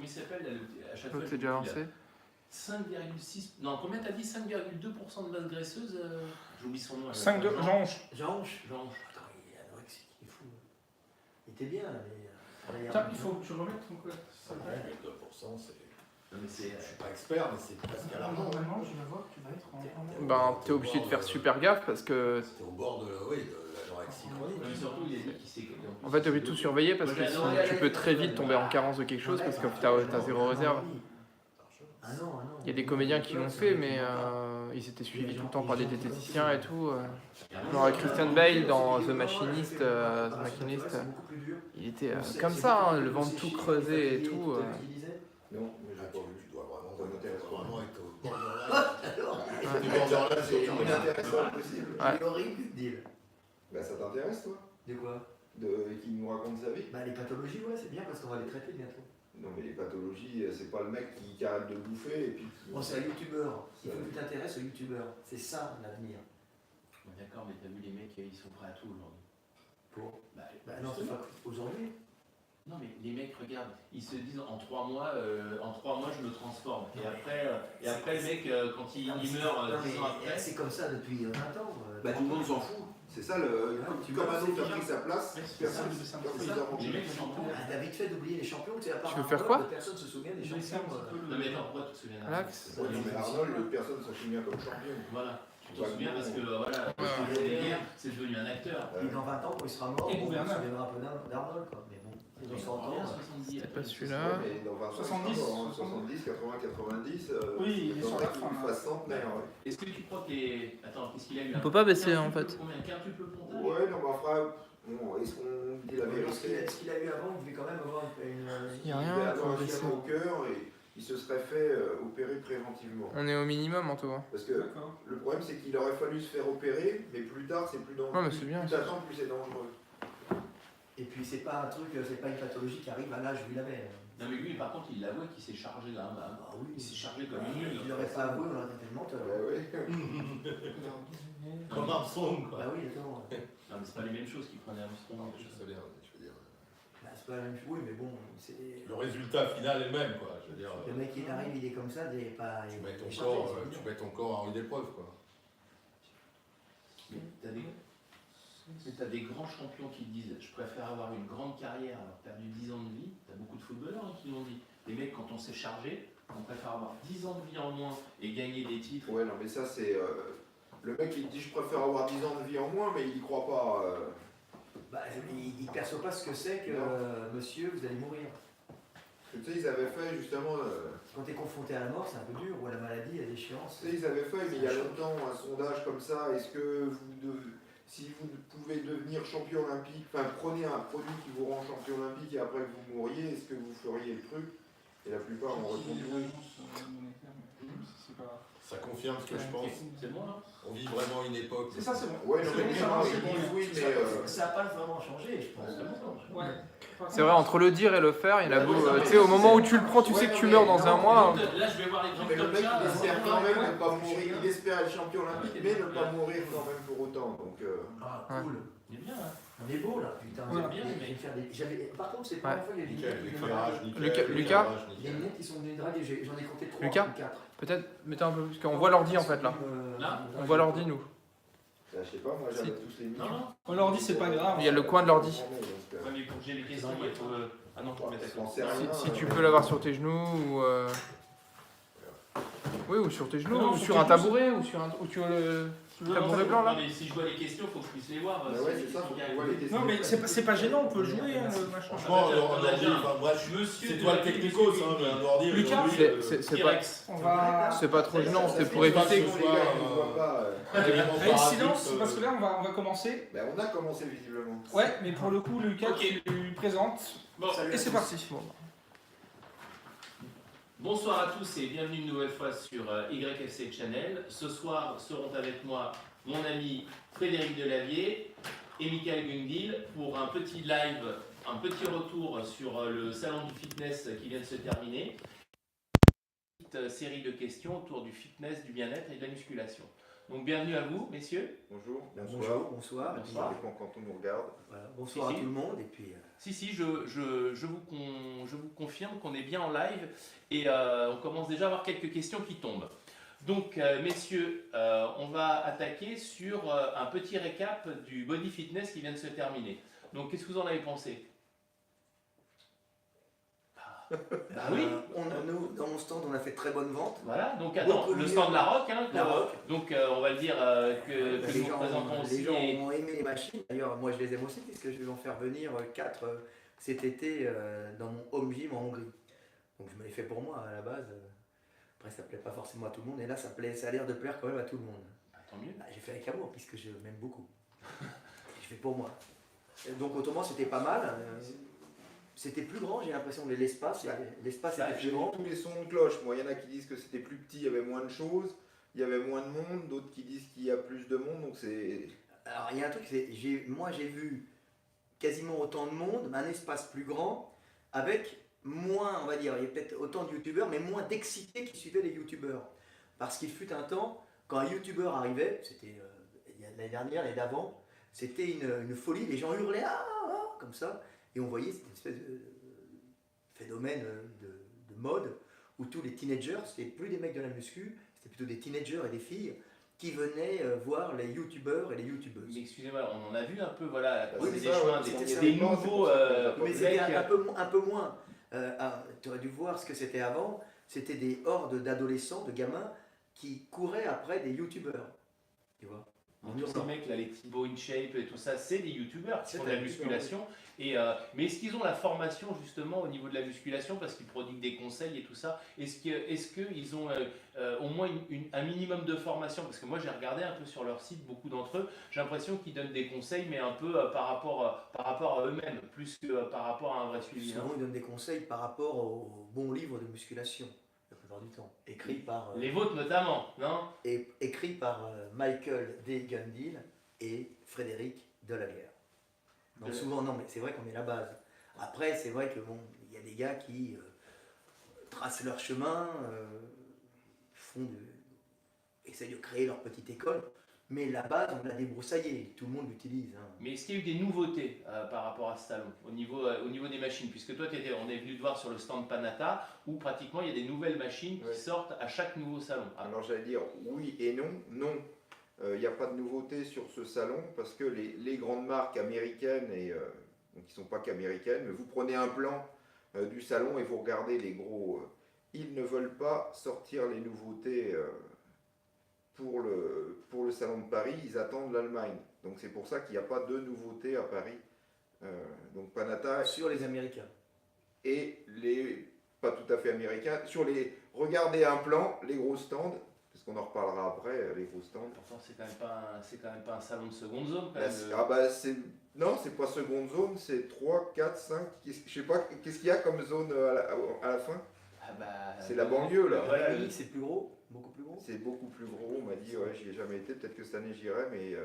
il s'appelle à chaque L'autre fois. c'est déjà lancé. 5,6. Non, combien t'as dit 5,2% de masse graisseuse J'oublie son nom. 5 de Jean-Ange. Jean-Ange. Attends, il est anorexique, il est fou. Il était bien, mais. Tiens, il faut que tu remettes ton code. 2%, c'est. Non, mais c'est. Je suis pas expert, mais c'est presque à l'argent. Normalement, je vais voir que tu vas être en. Ben, t'es obligé de faire super gaffe parce que. C'était au bord de l'anorexie chronique. Mais surtout, il a dit qu'il s'est. En fait, t'es obligé de tout surveiller parce que sinon tu peux très vite tomber en carence de quelque chose parce que t'as zéro réserve. Ah non, ah non. Il y a des comédiens qui l'ont fait, mais ils étaient suivis tout le temps par des diététiciens et tout. Genre Christian Bale dans The Machinist, il était comme ça, hein, le ventre tout creusé et tout. Non, mais j'ai pas vu. Tu dois vraiment, Ça m'intéresse pas. vraiment être au borderline. Du borderline, c'est inintéressant possible. Ouais. C'est horrible, deal. Bah ça t'intéresse toi De quoi? Qui nous raconte sa vie? Bah les pathologies, ouais, c'est bien parce qu'on va les traiter bientôt. Non mais les pathologies, c'est pas le mec qui arrête de bouffer et puis Bon, c'est un youtubeur. Il faut que tu t'intéresses aux youtubeurs. C'est ça l'avenir. D'accord, mais t'as vu les mecs, ils sont prêts à tout aujourd'hui. Pour Bah, non, c'est pas aujourd'hui. Non, mais les mecs, regarde, ils se disent en 3 mois, je me transforme. Et après le mec, quand il meurt 10 ans après. C'est comme ça depuis 20 ans. bah tout le monde s'en fout. C'est ça le. Comme un autre a pris sa place, personne ne s'en Les mecs s'en foutent. Ah, David fait d'oublier les champions, tu sais, à part Tu veux faire Arnold, quoi? personne ne se souvient des Je vais essayer un champions. petit peu Non, mais attends, pourquoi tu te souviens Relax. Ouais, non, mais Arnold, personne ne s'en souvient comme champion. Voilà, tu te souviens parce que voilà, c'est devenu un acteur. Et dans 20 ans, quand il sera mort, Et on se gouverneur. souviendra un peu d'Arnold, quoi. Mais bon, dans 100 ans. 70. C'est pas Ouais, celui-là. mais dans 20 ans, 70, 70, 80, 90, Oui, il est sur la fin, il là. fasse centenaire. Est-ce que tu crois que les. Attends, qu'est-ce qu'il a eu On peut pas baisser en fait. Combien? Quintuple pontage? Ouais, non, mais enfin, bon, est-ce qu'on dit la vérité? Ce qu'il a eu avant, il devait quand même avoir une. Il y a Il rien avait pour un baisser. fièvre au cœur et il se serait fait opérer préventivement. On est au minimum en tout cas. Parce que D'accord. le problème, c'est qu'il aurait fallu se faire opérer, mais plus tard, c'est plus dangereux. Ouais, mais c'est bien. Plus t'attends, plus c'est dangereux. Et puis c'est pas un truc, c'est pas une pathologie qui arrive à l'âge où il avait. Non, mais lui, par contre, il l'avoue qu'il s'est chargé là. Ah oui. Il s'est chargé comme une mule. Il l'aurait pas avoué, on aurait été menteur. Ouais, ouais. Comme Armstrong, quoi. Bah oui, attends. Non, mais c'est pas les mêmes choses qu'il prenait Armstrong. Je sais bien, je veux dire. Bah, c'est pas la même chose, oui, mais bon, c'est. Le résultat final est le même, quoi. Je veux dire. Le mec il arrive, il est comme ça, il est pas. Tu mets ton il est corps, chargé, c'est tu bien. mets ton corps en rude épreuve, quoi. Mais t'as des grands champions qui disent je préfère avoir une grande carrière, avoir perdu 10 ans de vie. T'as beaucoup de footballeurs qui l'ont dit. Les mecs, quand on s'est chargé, on préfère avoir 10 ans de vie en moins et gagner des titres. Ouais, non, mais ça, c'est. Le mec, il dit je préfère avoir 10 ans de vie en moins, mais il y croit pas. Bah, il perçoit pas ce que c'est que monsieur, vous allez mourir. Parce que, tu sais, ils avaient fait justement. Quand tu es confronté à la mort, c'est un peu dur, ou à la maladie, à l'échéance. Tu sais, ils avaient fait, mais il y a longtemps, un sondage comme ça. Est-ce que si vous pouvez devenir champion olympique, enfin, prenez un produit qui vous rend champion olympique et après que vous mouriez, est-ce que vous feriez le truc? Et la plupart ont répondu oui. Ça confirme ce que je pense. C'est bon, là? On vit vraiment une époque. C'est ça, c'est bon. Ouais, non, mais C'est bon, oui, c'est bon. oui, mais. Ça n'a pas vraiment changé, je pense. Ouais. C'est vrai, entre le dire et le faire, il y en a beau. Tu sais, au moment où tu le prends, tu sais que tu meurs dans un mois. Là, je vais voir les Non, mais trucs le comme mec, ça. il espère quand même ne pas mourir. Il espère être champion olympique, mais ne pas mourir quand même pour autant. Donc. Ah, cool. Il est bien, là. On est beau là, putain. Voilà. Bien, mais faire des... Par contre, c'est pas la fois il y a des Nickel, lunettes qui l'éclairage, viennent nickel. Lucas, l'éclairage, Il y a nickel. des lunettes qui sont venues draguer, j'en ai compté 3 Lucas ou 4. Peut-être mettez un peu plus, parce qu'on voit l'ordi en fait là. Là On voit l'ordi nous. Je sais pas, moi j'avais tous les Non, non. On leur dit c'est pas grave. Il y a le coin de l'ordi. Ouais, mais pour que j'ai les questions, il faut. Ah non, faut mettre d'accord. Si tu peux l'avoir sur tes genoux ou. Oui, ou sur tes genoux, Non, ou sur sur tes un genoux, tabouret, ou sur un. Ou tu veux le. Tu veux Tabouret lancer- blanc là Non, mais si je vois les questions, il faut que je puisse les voir. Bah ouais, c'est ça, faut qu'on voit les questions. Non, mais c'est pas gênant, on peut jouer, hein, le machin. Franchement, un ordi, enfin bref, Monsieur c'est de toi la le technicos, hein, mais un ordi, Lucas, aujourd'hui, C'est pas. T-Rex. On va. C'est pas trop gênant, c'est pour pas éviter ce que. soir, élément Allez, parasite, silence, parce que là, on va commencer. Ben, on a commencé visiblement. Ouais, mais pour le coup, Lucas, Ok. tu présentes. Bon, Et c'est parti. bonsoir à tous et bienvenue une nouvelle fois sur YFC Channel. Ce soir seront avec moi mon ami Frédéric Delavier et Michael Gundil pour un petit live, un petit retour sur le salon du fitness qui vient de se terminer. Une petite série de questions autour du fitness, du bien-être et de la musculation. Donc bienvenue à vous, messieurs. Bonjour, Bonjour, bonsoir. bonsoir. Bonsoir. Ça dépend quand on nous regarde. Voilà, bonsoir Si, à si. tout le monde. Et puis, Si, je vous confirme qu'on est bien en live et on commence déjà à avoir quelques questions qui tombent. Donc, messieurs, on va attaquer sur un petit récap du Body Fitness qui vient de se terminer. Donc, qu'est-ce que vous en avez pensé? Bah oui. nous, dans mon stand, on a fait très bonne vente. Voilà, donc attends, Beaucoup le mieux. stand La Rock, hein, La Rock. donc on va le dire que Les nous représentons aussi. les gens et- ont aimé les machines. D'ailleurs, moi, je les aime aussi, puisque je vais en faire venir 4 cet été dans mon home gym en Hongrie. Donc, je me l'ai fait pour moi à la base. Après, ça plaît pas forcément à tout le monde. Et là, ça a l'air de plaire quand même à tout le monde. Bah, tant mieux. Bah, j'ai fait avec amour, puisque je m'aime beaucoup. Je fais pour moi. Et donc, autrement, c'était pas mal. C'était plus grand, j'ai l'impression, l'espace Bah, était J'ai plus grand. tous les sons de cloche. Moi, il y en a qui disent que c'était plus petit, il y avait moins de choses, il y avait moins de monde, d'autres qui disent qu'il y a plus de monde, donc c'est. Alors, il y a un truc, moi j'ai vu quasiment autant de monde, mais un espace plus grand, avec moins, on va dire, il y a peut-être autant de youtubeurs, mais moins d'excités qui suivaient les youtubeurs. Parce qu'il fut un temps, quand un youtubeur arrivait, c'était l'année dernière, l'année d'avant, c'était une folie, les gens hurlaient comme ça, et on voyait cette espèce de phénomène de mode où tous les teenagers, c'était plus des mecs de la muscu, c'était plutôt des teenagers et des filles qui venaient voir les youtubeurs et les youtubeuses. Mais excusez-moi, on en a vu un peu, voilà, Oui, passer c'est des ça, chemins, ouais, des, c'était des ça. nouveaux Mais c'était mecs. un peu moins. Tu aurais dû voir ce que c'était avant. C'était des hordes d'adolescents, de gamins qui couraient après des youtubeurs. Tu vois, en Tous ces hurlant. mecs là, les Thibaut InShape et tout ça, c'est des youtubeurs qui C'est font de des la youtubeurs, musculation. Et, mais est-ce qu'ils ont la formation justement au niveau de la musculation parce qu'ils prodiguent des conseils et tout ça? Est-ce qu'ils ont au moins un minimum de formation? Parce que moi j'ai regardé un peu sur leur site, beaucoup d'entre eux, j'ai l'impression qu'ils donnent des conseils mais un peu par rapport à eux-mêmes, plus que par rapport à un vrai suivi. Souvent, ils donnent des conseils par rapport aux bons livres de musculation, la plupart du temps. Écrits par, Les vôtres notamment, non? écrits par Michael D. Gundil et Frédéric Delaguerre. Donc souvent, non, mais c'est vrai qu'on est la base. Après, c'est vrai que bon, il y a des gars qui tracent leur chemin, essayent de créer leur petite école, mais la base, on l'a débroussaillée, tout le monde l'utilise. Hein. Mais est-ce qu'il y a eu des nouveautés par rapport à ce salon, au niveau des machines? Puisque toi, on est venu te voir sur le stand Panata, où pratiquement il y a des nouvelles machines Ouais. qui sortent à chaque nouveau salon. Ah, Alors j'allais dire oui et non. Non, il n'y a pas de nouveauté sur ce salon parce que les grandes marques américaines, donc qui ne sont pas qu'américaines, mais vous prenez un plan du salon et vous regardez les gros. Ils ne veulent pas sortir les nouveautés pour le salon de Paris, ils attendent l'Allemagne. Donc c'est pour ça qu'il n'y a pas de nouveautés à Paris. Donc Panata Sur les Américains. et pas tout à fait américains, regardez un plan, les gros stands, parce qu'on en reparlera après, les gros stands. Pourtant, c'est quand même pas un salon de seconde zone. Quand Là, même. non, c'est pas seconde zone, c'est 3, 4, 5, je sais pas, qu'est-ce qu'il y a comme zone à la fin? Ah bah, C'est la banlieue là. Voilà, Oui, c'est plus gros, beaucoup plus gros. C'est beaucoup plus gros, on m'a dit, ouais, j'y ai jamais été, peut-être que cette année j'irai, mais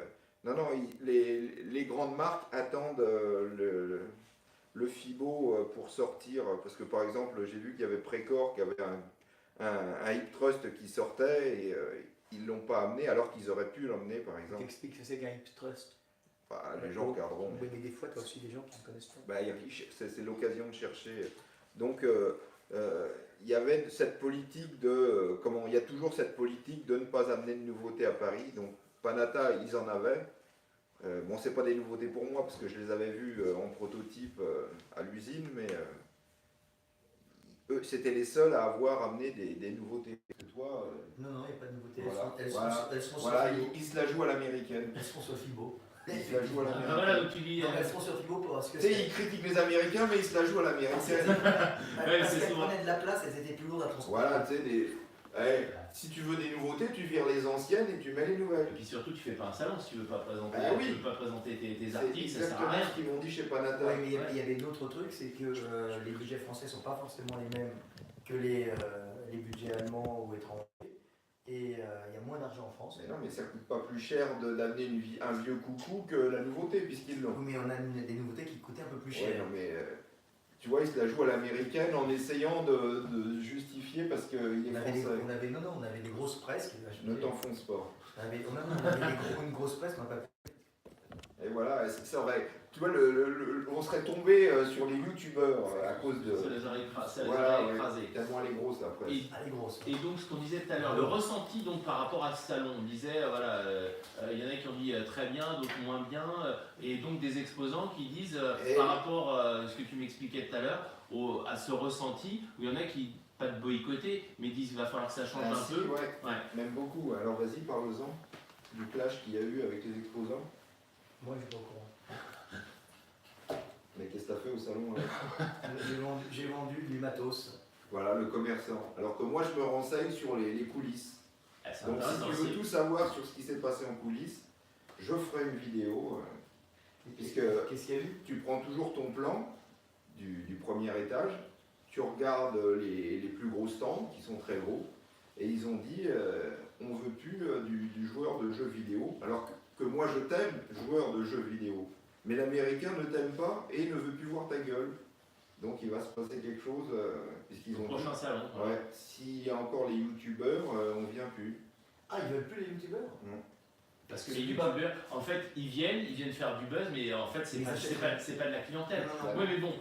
non, les grandes marques attendent le FIBO pour sortir, parce que par exemple, j'ai vu qu'il y avait Précor qui avait un hip thrust qui sortait et ils l'ont pas amené alors qu'ils auraient pu l'emmener par exemple. T'expliques ce que c'est qu'un hip thrust. Bah, les gens regarderont. Oui, mais des fois, tu as aussi des gens qui ne connaissent pas. Bah, c'est l'occasion de chercher. Donc, il y avait cette politique il y a toujours cette politique de ne pas amener de nouveautés à Paris. Donc, Panata, ils en avaient. Bon, c'est pas des nouveautés pour moi parce que je les avais vus en prototype à l'usine, mais eux, c'était les seuls à avoir amené des nouveautés. Que toi, Non, non, il n'y a pas de nouveauté. Voilà. Elles Voilà. sont voilà, sur FIBO. ils se la jouent à l'américaine. Elles sont sur FIBO. Ils se la jouent à Ah, l'américaine. voilà, donc tu dis. Non, elles sont sur FIBO parce que Tu sais, ils critiquent les Américains, mais ils se la jouent à l'américaine. parce c'est qu'elles souvent. prenaient de la place, elles étaient plus lourdes à transporter. Voilà, tu sais, si tu veux des nouveautés, tu vires les anciennes et tu mets les nouvelles. Et puis surtout, tu fais pas un salon si tu veux pas présenter, Ah oui. tu veux pas présenter tes C'est articles, ça sert à exactement rien. ce qu'ils m'ont dit chez Panata. Ouais, mais il y avait d'autres trucs, c'est que les budgets français ne sont pas forcément les mêmes que les budgets allemands ou étrangers. Et il y a moins d'argent en France. Mais non, mais ça coûte pas plus cher d'amener un vieux coucou que la nouveauté, puisqu'ils l'ont. Oui, mais on a des nouveautés qui coûtaient un peu plus Ouais, cher. non, mais tu vois, il se la joue à l'américaine en essayant de justifier parce qu'il est On avait, français. on avait des grosses presses qui Ne t'enfonce pas. On avait une grosse presse qu'on n'a pas. Et voilà, c'est vrai. Tu vois, on serait tombé sur les youtubeurs à cause de. Ça les aurait Voilà, ouais. écrasés. Tellement elle est grosse la presse. Elle est grosse. Et donc ce qu'on disait tout à l'heure, le ressenti donc par rapport à ce salon, on disait il y en a qui ont dit très bien, d'autres moins bien, et donc des exposants qui disent par rapport à ce que tu m'expliquais tout à l'heure, à ce ressenti, où il y en a qui, pas de boycotter, mais disent il va falloir que ça change un Si, peu. ouais. Même beaucoup. Alors vas-y, parle-en du clash qu'il y a eu avec les exposants. Moi, je suis pas au courant. Mais qu'est-ce que t'as fait au salon là J'ai vendu du matos. Voilà, le commerçant. Alors que moi, je me renseigne sur les coulisses. C'est Donc si intéressant tu veux aussi. tout savoir sur ce qui s'est passé en coulisses, je ferai une vidéo. Puisque Qu'est-ce qu'il y a eu? tu prends toujours ton plan du premier étage, tu regardes les plus gros stands qui sont très gros, et ils ont dit on veut plus du joueur de jeux vidéo, alors que moi je t'aime, joueur de jeux vidéo, mais l'américain ne t'aime pas et ne veut plus voir ta gueule. Donc il va se passer quelque chose, puisqu'ils ont dit Prochain salon. ouais, s'il y a encore les youtubeurs, on vient plus. Ah, ils veulent plus les youtubeurs? Parce que les youtubeurs, en fait, ils viennent faire du buzz, mais en fait, c'est Ils pas, achètent. c'est pas de la clientèle. Non, Oui, mais bon,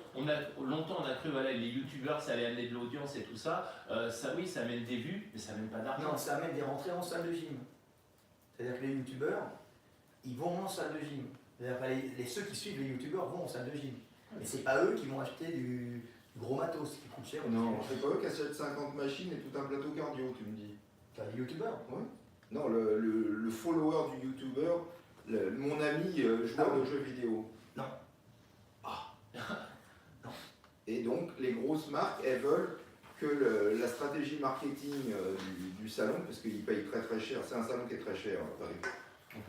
longtemps on a cru, voilà, les youtubeurs, ça allait amener de l'audience et tout ça. Ça, oui, ça amène des vues, mais ça amène pas d'argent. Non, ça amène des rentrées en salle de gym. C'est-à-dire que les youtubeurs, ils vont en salle de gym. C'est-à-dire que ceux qui suivent les youtubeurs vont en salle de gym. Mais c'est pas eux qui vont acheter du gros matos qui coûte cher. Non, c'est pas eux qui achètent 50 machines et tout un plateau cardio, tu me dis. Enfin, les youtubeurs. Non, le follower du youtubeur, mon ami joueur de jeux vidéo. Non. Non. Et donc, les grosses marques, elles veulent que la stratégie marketing du salon, parce qu'ils payent très très cher, c'est un salon qui est très cher à Paris.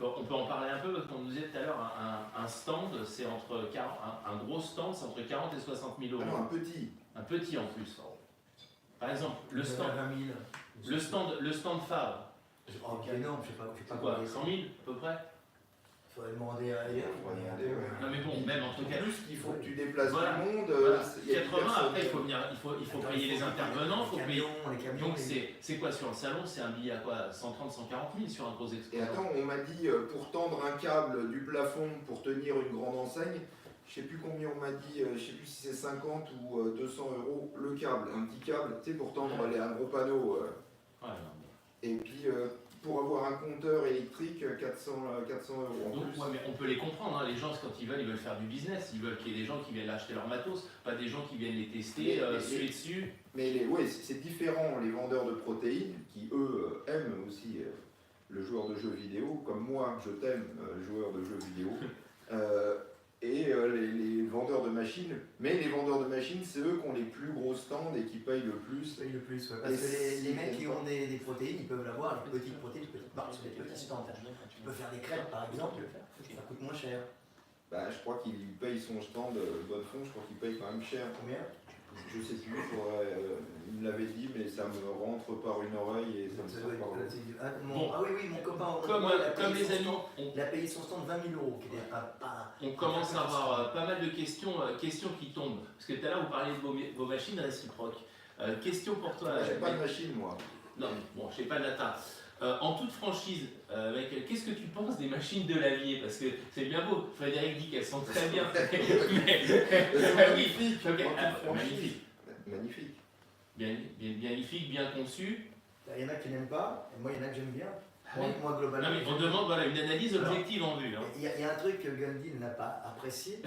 On peut en parler un peu parce qu'on nous disait tout à l'heure, un stand, c'est entre 40, un gros stand, c'est entre 40 et 60 000 euros. Ah non, un petit. Un petit en plus. Par exemple, le stand, 20 000. le stand Favre, Oh, quel énorme, je sais pas c'est quoi, combien. 100 000 à peu près? Il faudrait demander à ailleurs. Ouais, Non mais bon, même entre En 4, plus, il faut que tu déplaces Voilà. du monde. voilà, Il y a du 80, après il personnel. faut venir, il faut payer les intervenants, il faut payer. Les camions, Donc c'est quoi sur le salon? C'est un billet à quoi? 130, 140 000 sur un gros Et exposant. attends, on m'a dit pour tendre un câble du plafond pour tenir une grande enseigne, je sais plus combien on m'a dit, je sais plus si c'est 50 ou 200 euros le câble, un petit câble, tu sais, pour tendre un gros panneau. Ouais, non, mais- Et puis pour avoir un compteur électrique, 400 euros en Donc, plus. ouais, mais on peut les comprendre, hein. Les gens quand ils veulent faire du business, ils veulent qu'il y ait des gens qui viennent acheter leur matos, pas des gens qui viennent les tester, suer dessus. Mais ouais, c'est différent, les vendeurs de protéines, qui eux aiment aussi le joueur de jeux vidéo, comme moi, je t'aime, joueur de jeux vidéo, et les vendeurs de machines. Mais les vendeurs de machines, c'est eux qui ont les plus gros stands et qui payent le plus. le plus, ouais. Parce Et que les si mecs on qui pas- ont des protéines, ils peuvent l'avoir, les petites protéines, les petites marques sur les petits stands. Tu peux faire des crêpes par exemple, ça coûte moins cher. Bah, je crois qu'il paye son stand bonne fond, je crois qu'il paye quand même cher. Combien? Je sais plus, il me l'avait dit, mais ça me rentre par une oreille et ça me Ça sort doit être- par l'autre. Bon. Ah oui, oui, mon copain. Comme, il a payé comme les son amis, stand- il a payé son stand 20 000 euros, qui était pas. on commence à avoir pas mal de questions, questions qui tombent. Parce que tout à l'heure, vous parliez de vos machines réciproques. Question pour toi. J'ai pas de machine, moi. Non, bon, je sais pas de latin. En toute franchise, Michael, qu'est-ce que tu penses des machines de lavier? Parce que c'est bien beau, Frédéric dit qu'elles sont très bien. Magnifique, Ok, en toute ah, franchise. magnifique. Magnifique. Bien, magnifique, bien conçu. Il y en a qui n'aiment pas, et moi il y en a que j'aime bien. Ah oui. Moi globalement. Non, mais on demande voilà, une analyse objective en vue. Hein. Il y a un truc que Gundil n'a pas apprécié,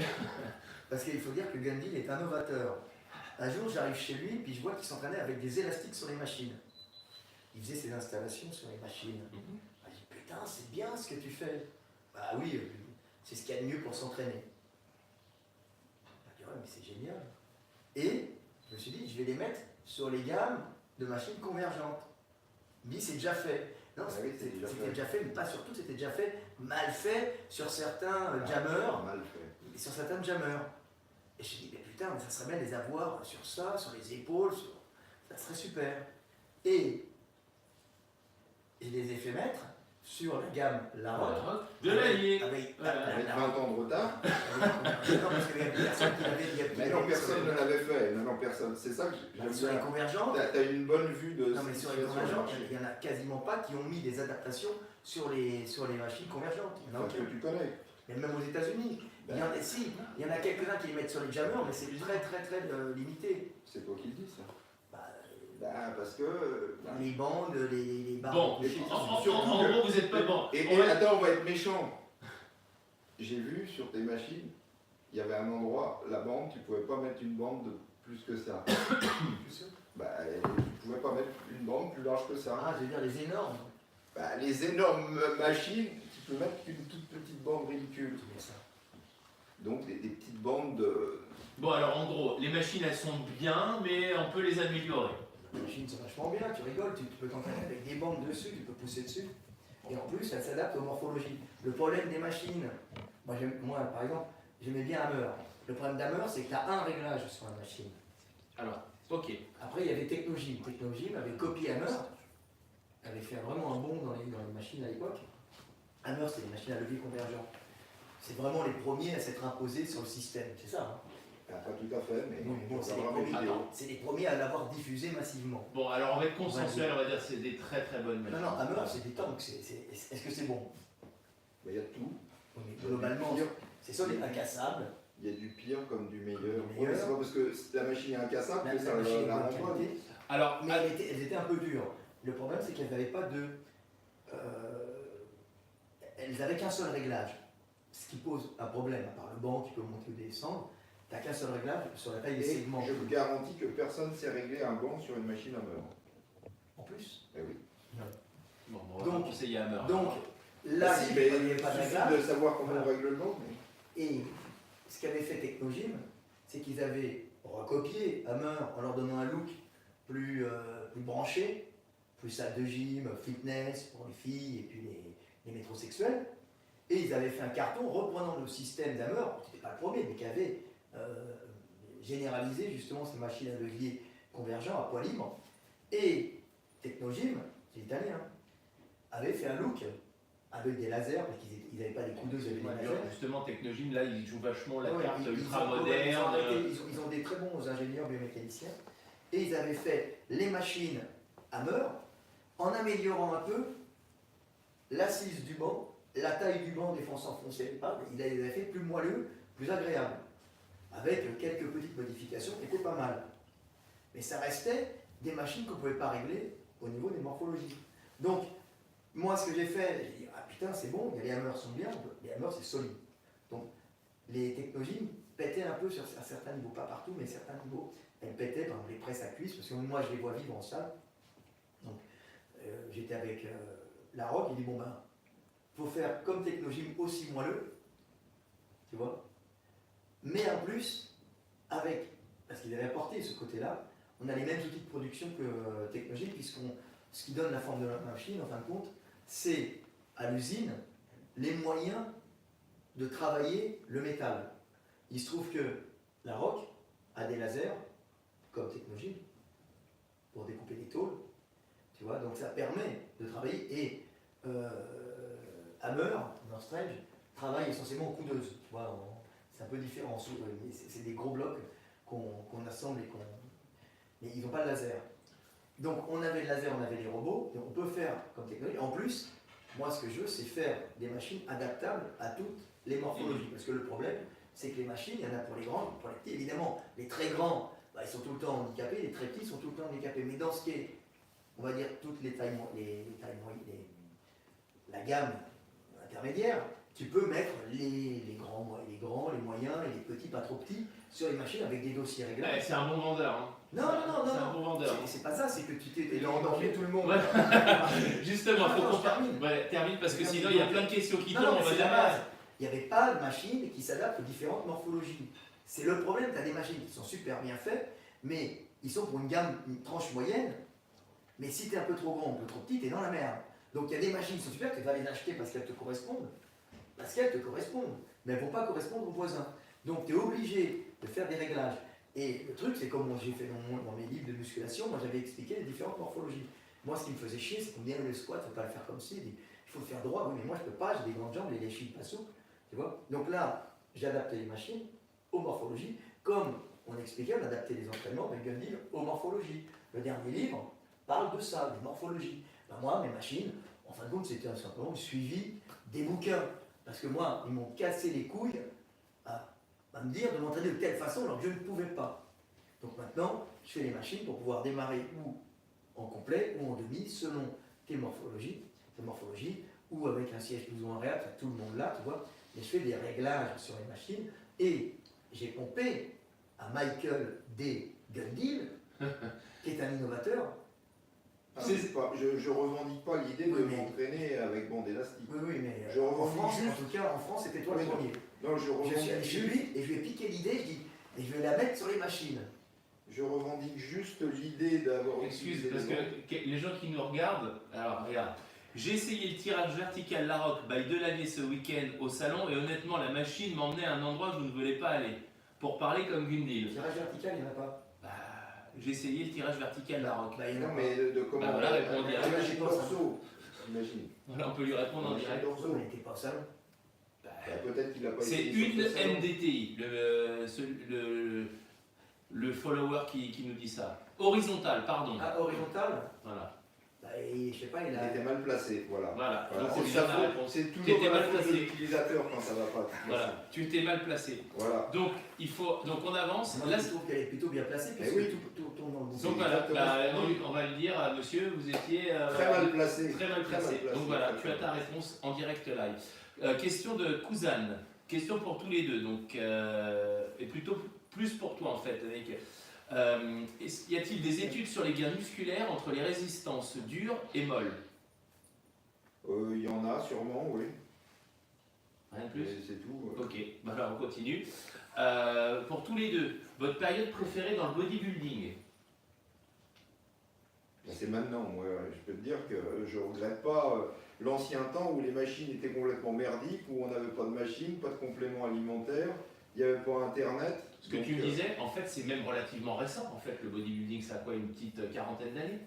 parce qu'il faut dire que Gundil est un novateur. Un jour, j'arrive chez lui, puis je vois qu'il s'entraînait avec des élastiques sur les machines. Il faisait ses installations sur les machines. Mhm. Je dis, putain, c'est bien ce que tu fais. Bah oui, c'est ce qu'il y a de mieux pour s'entraîner. Je dis, ouais, mais c'est génial. Et je me suis dit, je vais les mettre sur les gammes de machines convergentes. Il me dit, c'est déjà fait. Non, Ah oui, c'est déjà c'était fait. déjà fait, mais pas sur tout, c'était déjà fait, mal fait sur certains jammers. Mal fait. Et sur certains jammers. Et je me dis, mais putain, mais ça serait bien de les avoir sur ça, sur les épaules, ça serait super. Et je les ai fait mettre sur la gamme Larocque. De l'allier. Avec Avec 20 ans de retard. Non, parce qu'il y avait personne qui l'avait Mais non, personne ne l'avait fait. Non, personne. C'est ça que j'aime sur les bien. convergentes. T'as une bonne vue de Non, mais sur les convergentes, il n'y en a quasiment pas qui ont mis des adaptations sur les machines convergentes. Il n'y en a Parce que aucun. tu connais. Mais même aux États-Unis. Il y en a, si, il y en a quelques-uns qui les mettent sur les jammers, mais c'est très limité. C'est toi qui le dis, ça. Bah, Parce que. les bandes, les barres. Bon, les filles, en surtout gros, que- vous n'êtes pas bon. Et On va- attends, on va être méchant. J'ai vu sur tes machines, il y avait un endroit, la bande, tu pouvais pas mettre une bande de plus que ça. Tu pouvais pas mettre une bande plus large que ça. Ah, je veux dire les énormes. Les énormes machines, tu peux mettre qu'une toute petite bande ridicule. Mais ça. Donc des petites bandes de. Bon, alors en gros, les machines elles sont bien, mais on peut les améliorer. Les machines sont vachement bien, tu rigoles, tu peux t'entraîner avec des bandes dessus, tu peux pousser dessus. Et en plus, elles s'adaptent aux morphologies. Le problème des machines, moi par exemple, j'aimais bien Hammer. Le problème d'Hammer, c'est que tu as un réglage sur la machine. Alors, ok. Après, il y avait Technogym. Technogym avait copié Hammer, avait fait vraiment un bond dans les machines à l'époque. Hammer, c'est des machines à levier convergent. C'est vraiment les premiers à s'être imposés sur le système, c'est ça. Hein. Pas tout à fait, mais Oui, mais bon, on c'est va les, voir mes premiers, vidéos. c'est les premiers à l'avoir diffusé massivement. Bon, alors on va être consensuel, on va dire que c'est des très bonnes machines. Non, Hammer, c'est des tanks. Est-ce que c'est bon? Il y a de tout. Oui, mais globalement, c'est solide, incassable. Il y a du pire comme du meilleur. Du meilleur. Ouais, c'est pas parce que la machine est incassable La que ça machine est de la bonne renvoie. qualité. Alors, Mais elles étaient un peu dures. Le problème, c'est qu'elles n'avaient pas de. Elles n'avaient qu'un seul réglage. Ce qui pose un problème, à part le banc qui peut monter ou descendre, tu n'as qu'un seul réglage sur la taille des Et segments. je vous garantis que personne ne sait régler un banc sur une machine à meurtre. En plus. Eh oui. bon, on va Donc- pas conseiller Hammer. Donc, là, Si, il mais n'y avait il pas de suffit réglage. de savoir comment Voilà. on règle le banc. Mais... Et ce qu'avait fait Technogym, c'est qu'ils avaient recopié Hammer en leur donnant un look plus branché, plus salle de gym, fitness pour les filles et puis les métrosexuels. Et ils avaient fait un carton reprenant le système d'Hammer, qui n'était pas le premier, mais qui avait généralisé justement ces machines à levier convergents à poids libre. Et Technogym, c'est italien, avait fait un look avec des lasers, parce qu'ils n'avaient pas des coudeuses, ils avaient des lasers. Justement, Technogym, là, il joue vachement la Ouais, carte ils ultra ont- moderne. Ils ont des très bons ingénieurs biomécaniciens. Et ils avaient fait les machines Hammer en améliorant un peu l'assise du banc, la taille du banc des fois on s'enfonçait pas, mais il les avait fait plus moelleux, plus agréable. Avec quelques petites modifications qui étaient pas mal. Mais ça restait des machines qu'on ne pouvait pas régler au niveau des morphologies. Donc, moi ce que j'ai fait, j'ai dit, ah putain c'est bon, les Hammer sont bien, les Hammer c'est solide. Donc, les Technogym pétaient un peu sur un certain niveau, pas partout, mais certains niveaux. Elles pétaient, par exemple, les presses à cuisse, parce que moi je les vois vivre en salle. Donc j'étais avec Larocque, il dit bon ben, faut faire comme Technogym aussi moelleux, tu vois. Mais en plus, avec, parce qu'ils avaient apporté ce côté-là, on a les mêmes outils de production que Technogym, ce qui donne la forme de la machine, en fin de compte, c'est à l'usine les moyens de travailler le métal. Il se trouve que Larocque a des lasers, comme Technogym, pour découper des tôles, tu vois, donc ça permet de travailler, et Hammer, Northridge, travaille essentiellement aux coudeuses, tu vois, c'est un peu différent, c'est des gros blocs qu'on assemble et mais ils n'ont pas de laser. Donc on avait le laser, on avait les robots, et on peut faire comme technologie. En plus, moi ce que je veux, c'est faire des machines adaptables à toutes les morphologies, parce que le problème, c'est que les machines, il y en a pour les grands, pour les petits, évidemment, les très grands, ils sont tout le temps handicapés, les très petits sont tout le temps handicapés, mais dans ce qui est, on va dire, toutes les tailles moyennes, la gamme intermédiaire, tu peux mettre les grands, les moyens et les petits, pas trop petits, sur les machines avec des dossiers Ouais, réglables. c'est un bon vendeur. Hein. Non, C'est un bon vendeur. c'est pas ça, c'est que tu t'es Il a endormi tout le monde. Ouais. Justement, il faut qu'on termine. Ouais, termine parce que Termine. sinon il y a plein de questions qui Non, tombent. non, On mais va c'est dire, la base. Il n'y avait pas de machine qui s'adapte aux différentes morphologies. C'est le problème, tu as des machines qui sont super bien faites, mais ils sont pour une tranche moyenne. Mais si tu es un peu trop grand ou un peu trop petit, tu es dans la merde. Donc il y a des machines qui sont super, tu vas les acheter parce qu'elles te correspondent. Parce qu'elles te correspondent. Mais elles ne vont pas correspondre aux voisins. Donc tu es obligé de faire des réglages. Et le truc, c'est comme j'ai fait dans mes livres de musculation, moi j'avais expliqué les différentes morphologies. Moi, ce qui me faisait chier, c'est qu'on me disait le squat, il ne faut pas le faire comme ci. il faut faire droit. Oui, mais moi je peux pas, j'ai des grandes jambes et les chevilles pas souples. Tu vois? Donc là, j'ai adapté les machines aux morphologies, comme on expliquait, on adaptait les entraînements avec Gundil aux morphologies. Le dernier livre parle de ça, des morphologies. Ben moi, mes machines, en fin de compte, c'était simplement le suivi des bouquins. Parce que moi, ils m'ont cassé les couilles à me dire de m'entraîner de telle façon alors que je ne pouvais pas. Donc maintenant, je fais les machines pour pouvoir démarrer ou en complet ou en demi, selon tes morphologies, ou avec un siège plus ou moins réel, tout le monde là, tu vois. Mais je fais des réglages sur les machines et j'ai pompé à Michael D. Gundil, qui est un innovateur. Ah, je revendique pas l'idée de m'entraîner avec bande élastique. Oui, oui, mais Je en revendique France, juste- en tout cas, en France, c'était toi Oui, le premier. Non, je Je suis allé revendique chez juste, lui et je lui ai piqué l'idée, je dis, et je vais la mettre sur les machines. je revendique juste l'idée d'avoir Excuse, utilisé parce les bandes. que les gens qui nous regardent, alors regarde, j'ai essayé le tirage vertical Larocque by Delavier ce week-end au salon et honnêtement la machine m'emmenait à un endroit où je ne voulais pas aller, pour parler comme Le Gundil. tirage vertical, il n'y en a pas. Bah, j'ai essayé le tirage vertical Larocque. Bah, il y en a Non, pas. mais de comment Bah voilà, répond en direct. Imagine torso. Imagine. Voilà, on peut lui répondre en Imagine direct. torso. On n'était pas au salon. Bah, Bah, peut-être qu'il a pas c'est été une sur ce salon. MDTI, le follower qui nous dit ça. Horizontal, pardon. Ah, horizontal, Voilà. bah, je sais pas, il Il a. était mal placé, voilà. Voilà. Voilà. Donc, C'est c'est sa bien la faute. réponse. C'est toujours T'étais la mal faute de placé. l'utilisateur quand ça va pas. Voilà. Tu t'es mal placé. Voilà. Donc, donc on avance. Moi, Là, je trouve qu'elle est plutôt bien placée, Eh puisque oui. tout tourne dans le bon donc sens. voilà, exactement. on va le dire à monsieur, vous étiez Très mal placé. très mal placé. Donc voilà, tu as ta réponse en direct live. Question de Kouzan. Question pour tous les deux, donc, et plutôt plus pour toi en fait, Nick. Y a-t-il des études sur les gains musculaires entre les résistances dures et molles? Il y en a sûrement, oui. Rien de plus? Mais c'est tout. Ok, bah alors on continue. Pour tous les deux, votre période préférée dans le bodybuilding? C'est maintenant, moi. Je peux te dire que je regrette pas l'ancien temps où les machines étaient complètement merdiques, où on n'avait pas de machine, pas de compléments alimentaires, il n'y avait pas Internet. Ce que Donc, tu me disais, en fait, c'est même relativement récent. En fait, le bodybuilding, ça a quoi, une petite quarantaine d'années?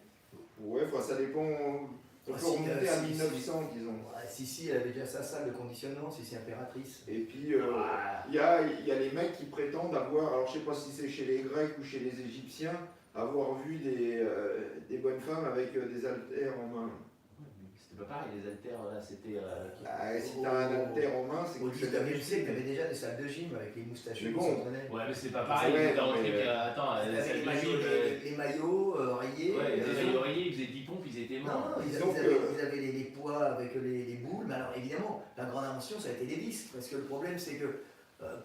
Ouais, enfin, ça dépend. On Ah, peut si, remonter à si, 1900, disons. Ouais, si, elle avait déjà sa salle de conditionnement, si c'est impératrice. Et puis, Ah, il y a les mecs qui prétendent avoir, alors je sais pas si c'est chez les Grecs ou chez les Égyptiens, avoir vu des bonnes femmes avec des haltères en main. c'était pas pareil, les haltères, là, c'était. Si t'as un haltère en main, c'est Au que tu fais de la 19e muscu. siècle, t'avais déjà des salles de gym avec les moustaches Mais qui bon. s'entraînaient. Ouais, mais c'est pas pareil, Ouais, ils étaient rentrés mais- attends, Avec les les maillots, maillots, les maillots rayés. ouais, les euh, maillots rayés, ils faisaient 10 pompes, ils étaient Non, morts. non, ils Disons avaient, que- ils avaient les poids avec les boules, mais alors évidemment, la grande invention, ça a été les disques, parce que le problème, c'est que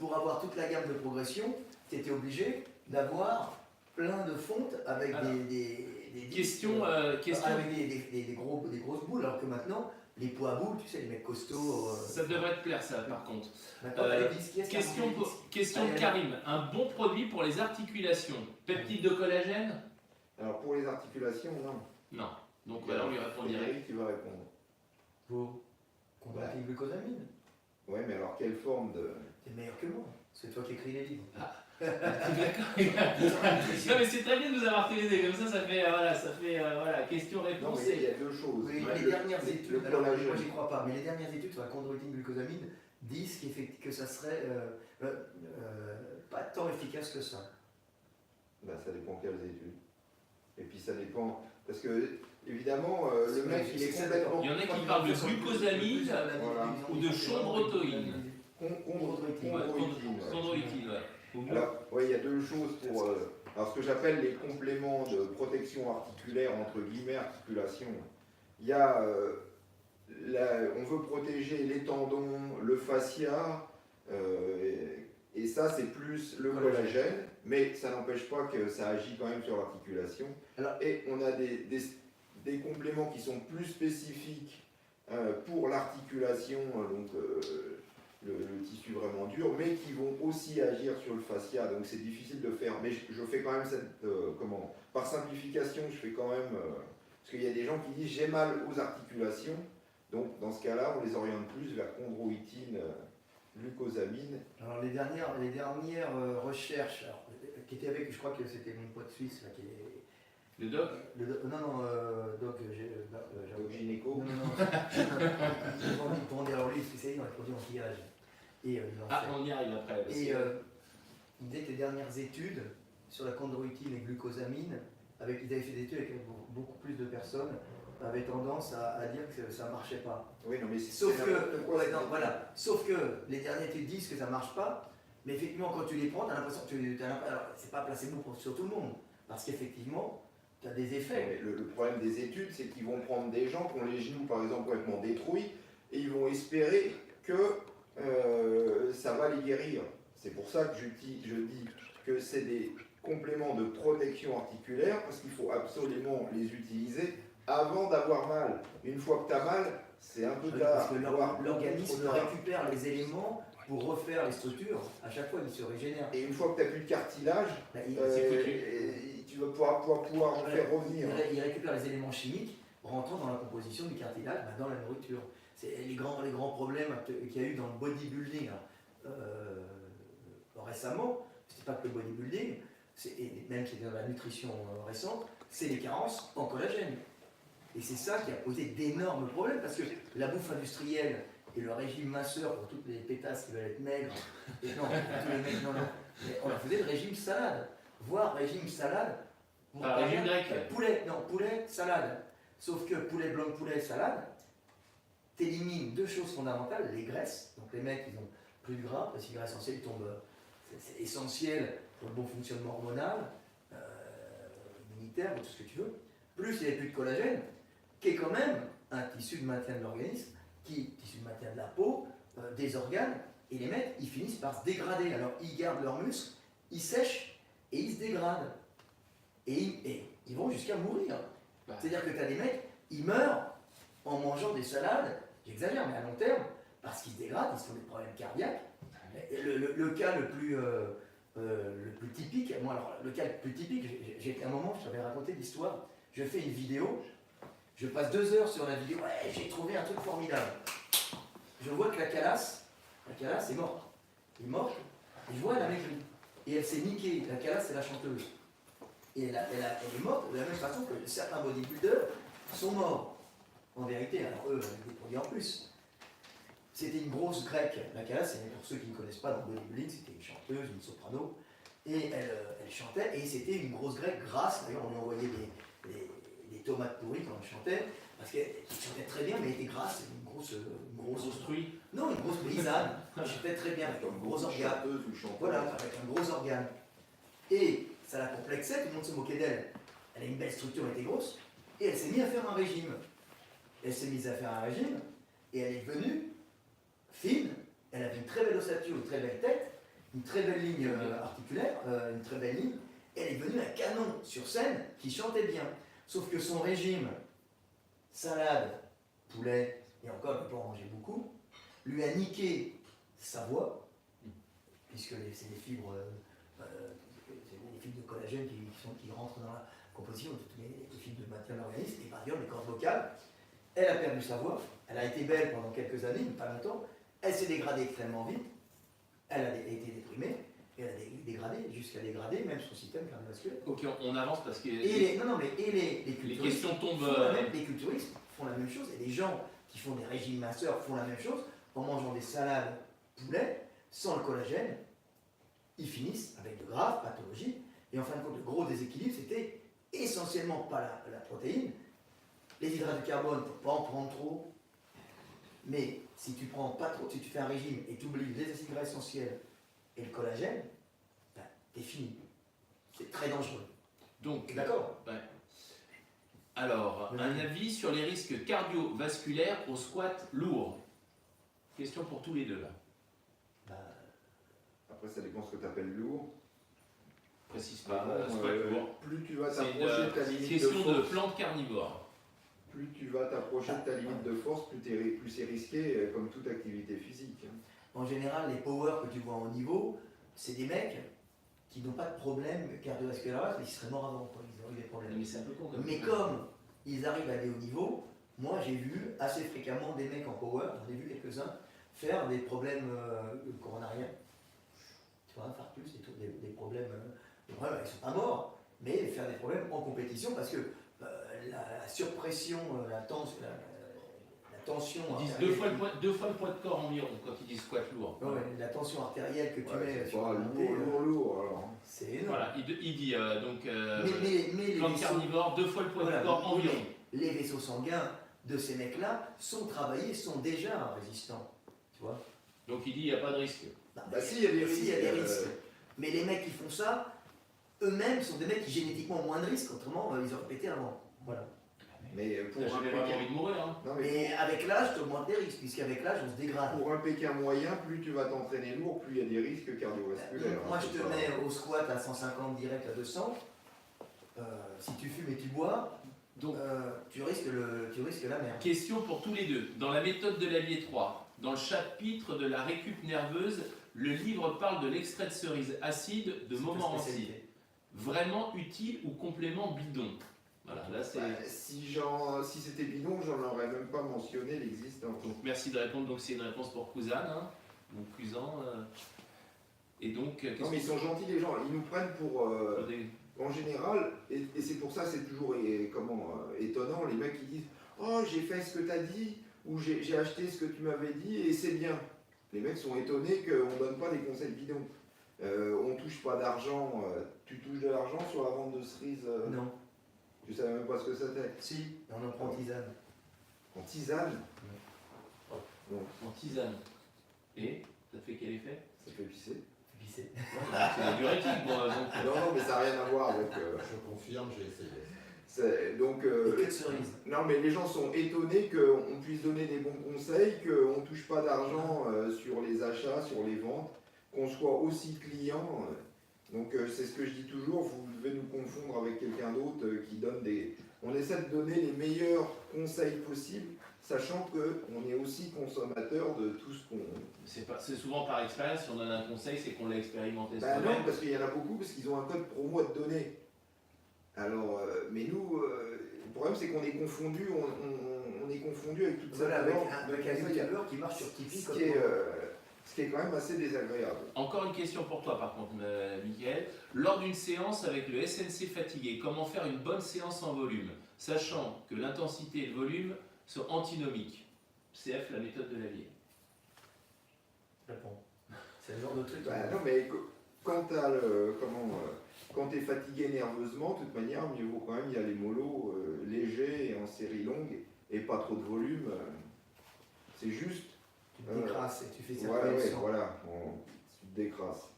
pour avoir toute la gamme de progression, tu étais obligé d'avoir plein de fontes avec Alors, des disques, Question, question. avec des grosses boules, alors que maintenant, les poids à boules, tu sais, les mecs costauds. Ça devrait te plaire, ça, par contre. Maintenant, t'as les disques, qui est-ce qui a inventé les disques Question Allez, de allez. Karim. Un bon produit pour les articulations. Peptide de collagène? Alors pour les articulations, non. Non. Donc voilà, on lui répond direct. Frédéric, tu vas répondre. Pour combattre les glucosamines. Ouais, mais alors quelle forme de. T'es meilleur que moi, c'est toi qui écris les livres. D'accord. Non mais c'est très bien de nous avoir fait aider, comme ça fait voilà, Non, question-réponse. mais il y a deux choses. Oui, Ouais, les le- dernières le études, alors collagène. moi j'y crois pas, mais les dernières études sur la chondroïtine glucosamine disent que ça serait pas tant efficace que ça. Bah, ça dépend quelles études. Et puis ça dépend. Parce que, évidemment, le mec, il est complètement. Il y en a qui parlent de glucosamine ou de chondroïtine. Chondroïtine. Chondroïtine, ouais. Chondroïtine, ouais. Alors, ouais, il y a deux choses pour. Alors, ce que j'appelle les compléments de protection articulaire, entre guillemets, articulation. Il y a. On veut protéger les tendons, le fascia, et ça, c'est plus le collagène, mais ça n'empêche pas que ça agit quand même sur l'articulation. Alors- Et on a des compléments qui sont plus spécifiques pour l'articulation, donc le tissu vraiment dur, mais qui vont aussi agir sur le fascia, donc c'est difficile de faire. Mais je fais quand même cette. Par simplification, je fais quand même. Parce qu'il y a des gens qui disent j'ai mal aux articulations, donc dans ce cas-là, on les oriente plus vers chondroïtine, glucosamine. Alors les dernières recherches, alors, qui étaient avec, je crois que c'était mon pote suisse là, Le doc. Donc, Donc gynéco. non, ils pourront dire, alors lui, il est spécialisé dans les produits anti-âge. Et il en Ah, fait. on y arrive après. Et il disait que les dernières études sur la chondroïtine et glucosamine, ils avaient fait des études avec beaucoup plus de personnes, avaient tendance à dire que ça ne marchait pas. Oui, non, mais c'est Sauf c'est que, n'importe quoi, ouais, c'est- non, voilà. Sauf que les dernières études disent que ça ne marche pas, mais effectivement, quand tu les prends, tu as l'impression que c'est pas placebo sur tout le monde, parce qu'effectivement, tu as des effets. Mais le problème des études, c'est qu'ils vont prendre des gens qui ont les genoux, par exemple, complètement détruits, et ils vont espérer que ça va les guérir. C'est pour ça que je dis que c'est des compléments de protection articulaire, parce qu'il faut absolument les utiliser avant d'avoir mal. Une fois que tu as mal, c'est un peu Parce tard. que voire l'organisme trop tard. récupère les éléments pour refaire les structures. À chaque fois, il se régénère. Et une fois que tu n'as plus de cartilage, Là, c'est foutu. tu vas pouvoir en faire revenir. il récupère les éléments chimiques rentrant dans la composition du cartilage, dans la nourriture. C'est les grands problèmes qu'il y a eu dans le bodybuilding récemment. C'est pas que le bodybuilding, et même c'est dans la nutrition récente, c'est les carences en collagène. Et c'est ça qui a posé d'énormes problèmes, parce que la bouffe industrielle et le régime minceur pour toutes les pétasses qui veulent être maigres, et non, tous les mecs, non, mais on faisait le régime salade, voire régime salade. Régime grec. Poulet, salade. Sauf que poulet blanc, poulet, salade, t'élimines deux choses fondamentales, les graisses, donc les mecs ils ont plus de gras, parce que les graisses essentielles tombent, c'est essentiel pour le bon fonctionnement hormonal, immunitaire, tout ce que tu veux, plus il n'y a plus de collagène, qui est quand même un tissu de maintien de l'organisme, tissu de maintien de la peau, des organes, et les mecs, ils finissent par se dégrader. Alors ils gardent leurs muscles, ils sèchent et ils se dégradent. Et ils vont jusqu'à mourir. Bah. C'est-à-dire que tu as des mecs, ils meurent en mangeant des salades, j'exagère, mais à long terme, parce qu'ils se dégradent, ils se font des problèmes cardiaques. Et le cas le plus typique, moi alors, le cas le plus typique, j'ai un moment, je t'avais raconté l'histoire, je fais une vidéo, je passe 2 heures sur la vidéo, ouais, j'ai trouvé un truc formidable. Je vois que la calasse est morte. Elle est morte, et je vois elle a maigri. Et elle s'est niquée, la calasse c'est la chanteuse. Et elle est morte de la même façon que certains bodybuilders sont morts. En vérité, alors eux, avec des produits en plus. C'était une grosse grecque. La calasse, pour ceux qui ne connaissent pas dans le bodybuilding, c'était une chanteuse, une soprano. Et elle chantait, et c'était une grosse grecque grasse. D'ailleurs, on lui envoyait des tomates pourries quand elle chantait, parce qu'elle chantait très bien, mais elle était grasse, une grosse Construit. non, une grosse paysanne. Elle chantait très bien, avec un gros organe. Chanteuse ou chanteuse. Voilà, avec un gros organe. Et ça la complexait, tout le monde se moquait d'elle. Elle a une belle structure, elle était grosse, et elle s'est mise à faire un régime. Elle s'est mise à faire un régime, et elle est devenue fine, elle avait une très belle ossature, une très belle tête, une très belle ligne articulaire, une très belle ligne, et elle est devenue un canon sur scène qui chantait bien. Sauf que son régime, salade, poulet, et encore elle ne peut pas en manger beaucoup, lui a niqué sa voix, puisque c'est des fibres, de collagène qui rentrent dans la composition, toutes les fibres de maintien de l'organisme, et par ailleurs les cordes vocales. Elle a perdu sa voix, elle a été belle pendant quelques années, mais pas longtemps, elle s'est dégradée extrêmement vite, elle a été déprimée, et elle a dégradé, jusqu'à dégrader même son système cardiovasculaire. Ok, on avance parce que Les les culturistes questions tombent. les culturistes font la même chose, et les gens qui font des régimes minceurs font la même chose, en mangeant des salades poulet, sans le collagène, ils finissent avec de graves pathologies, et en fin de compte, le gros déséquilibre, c'était essentiellement pas la protéine, les hydrates de carbone, il ne faut pas en prendre trop, mais si tu prends pas trop, si tu fais un régime et tu oublies les acides gras essentiels et le collagène, ben, t'es fini. C'est très dangereux. Donc, D'accord? alors, un avis sur les risques cardiovasculaires au squat lourd. Question pour tous les deux là. Ben, Après, ça dépend ce que tu appelles lourd. Précise pas, Bon, squat lourd. plus tu vas C'est t'approcher de ta une limite de question de force, plantes carnivores. plus tu vas t'approcher de ta limite de force, plus c'est risqué, comme toute activité physique. en général, les powers que tu vois en haut niveau, c'est des mecs qui n'ont pas de problème cardiovasculaire, mais ils seraient morts avant, quoi. Ils ont eu des problèmes. Mais c'est un peu con comme Mais comme ils arrivent à aller au niveau, moi j'ai vu assez fréquemment des mecs en power, j'en ai vu quelques-uns, faire des problèmes coronariens. Tu vois, infarctus et tout, des problèmes. Ils ne sont pas morts, mais faire des problèmes en compétition parce que la surpression, la tension Ils disent artérielle deux fois le poids de corps environ quand ils disent squat lourd. ouais, la tension artérielle que tu mets c'est sur pas la montée, lourd alors. c'est énorme. Voilà, il dit donc Mais les plan de vaisseaux- carnivore, 2 fois le poids Voilà, de corps environ. les vaisseaux sanguins de ces mecs-là sont travaillés, sont déjà résistants. Tu vois. Donc il dit il n'y a pas de risque. Bah si, il y a des Si, il y a des risques. risques. Mais les mecs qui font ça, eux-mêmes sont des mecs qui génétiquement ont moins de risques, autrement ils auraient pété avant. Voilà. Mais pour T'as un jamais vraiment Pékin, envie de mourir. Hein. non, mais Mais avec l'âge, tu augmentes les risques, puisqu'avec l'âge, on se dégrade. pour un Pékin moyen, plus tu vas t'entraîner lourd, plus il y a des risques cardiovasculaires. Moi, hein, je c'est te pas- mets au squat à 150 direct à 200. Si tu fumes et tu bois, Donc, tu risques la merde. question pour tous les deux. Dans la méthode de l'allié 3, dans le chapitre de la récup nerveuse, le livre parle de l'extrait de cerise acide de C'est ta Montmorency. spécialité. Vraiment utile ou complément bidon? Voilà, là c'est. Bah, si c'était bidon, j'en aurais même pas mentionné l'existence. Donc merci de répondre. Donc c'est une réponse pour Cousane, hein, donc Cousin. Et donc, qu'est-ce Non mais ils sont gentils les gens, ils nous prennent pour... que- En général, et c'est pour ça c'est toujours étonnant, les mecs qui disent « Oh, j'ai fait ce que tu as dit » ou « J'ai acheté ce que tu m'avais dit et c'est bien ». Les mecs sont étonnés qu'on ne donne pas des conseils bidons. On ne touche pas d'argent. Tu touches de l'argent sur la vente de cerises Non. Tu savais même pas ce que c'était. Si, on en prend tisane. En tisane. Donc, En tisane. Et ça te fait quel effet? ça fait pisser. Pisser. C'est diurétique, moi. Donc, Non, mais ça n'a rien à voir avec... Je confirme, j'ai essayé. donc, Et que de cerises. non, mais les gens sont étonnés qu'on puisse donner des bons conseils, qu'on ne touche pas d'argent sur les achats, sur les ventes, qu'on soit aussi client. Donc, c'est ce que je dis toujours, vous devez nous confondre avec quelqu'un d'autre qui donne des... On essaie de donner les meilleurs conseils possibles, sachant qu'on est aussi consommateur de tout ce qu'on... c'est souvent par expérience. Si on donne un conseil, c'est qu'on l'a expérimenté Bah soi-même. non, parce qu'il y en a beaucoup, parce qu'ils ont un code promo à te donner. Alors, mais nous, le problème c'est qu'on est confondu, on est confondu avec toute Voilà, cette avec horde un de conseils, youtubeur qui marche sur Tipeee ce comme qui est, moi. ce qui est quand même assez désagréable. Encore une question pour toi, par contre, Mickaël. Lors d'une séance avec le SNC fatigué, comment faire une bonne séance en volume, sachant que l'intensité et le volume sont antinomiques? CF, la méthode de Lallier. Réponds. C'est le genre de truc. Bah, non, mais quand t'as quand t'es fatigué nerveusement, de toute manière, mieux vaut quand même y aller mollo, léger et en série longue, et pas trop de volume. C'est juste. Tu te décrasses et tu fais Ouais, circuler le ouais, sang. voilà, tu te décrasses.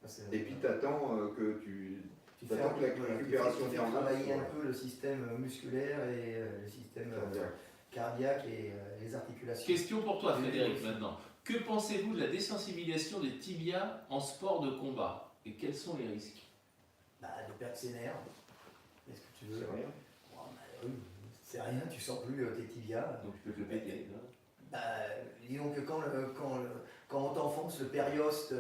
Ah, c'est- Et puis t'attends que tu. tu t'attends que la voilà, récupération tu fais nerveuse travailler un soit- peu le système musculaire et le système Cardiaque. cardiaque et les articulations. Question pour toi, Oui, Frédéric, oui. maintenant. Que pensez-vous de la désensibilisation des tibias en sport de combat? Et quels sont les risques? Bah, de perdre ses nerfs. Est-ce que tu veux C'est rien. Oh, bah, oui, c'est rien, tu sens plus tes tibias. Donc tu peux te le péter. là. Bah, disons que quand on t'enfonce le périoste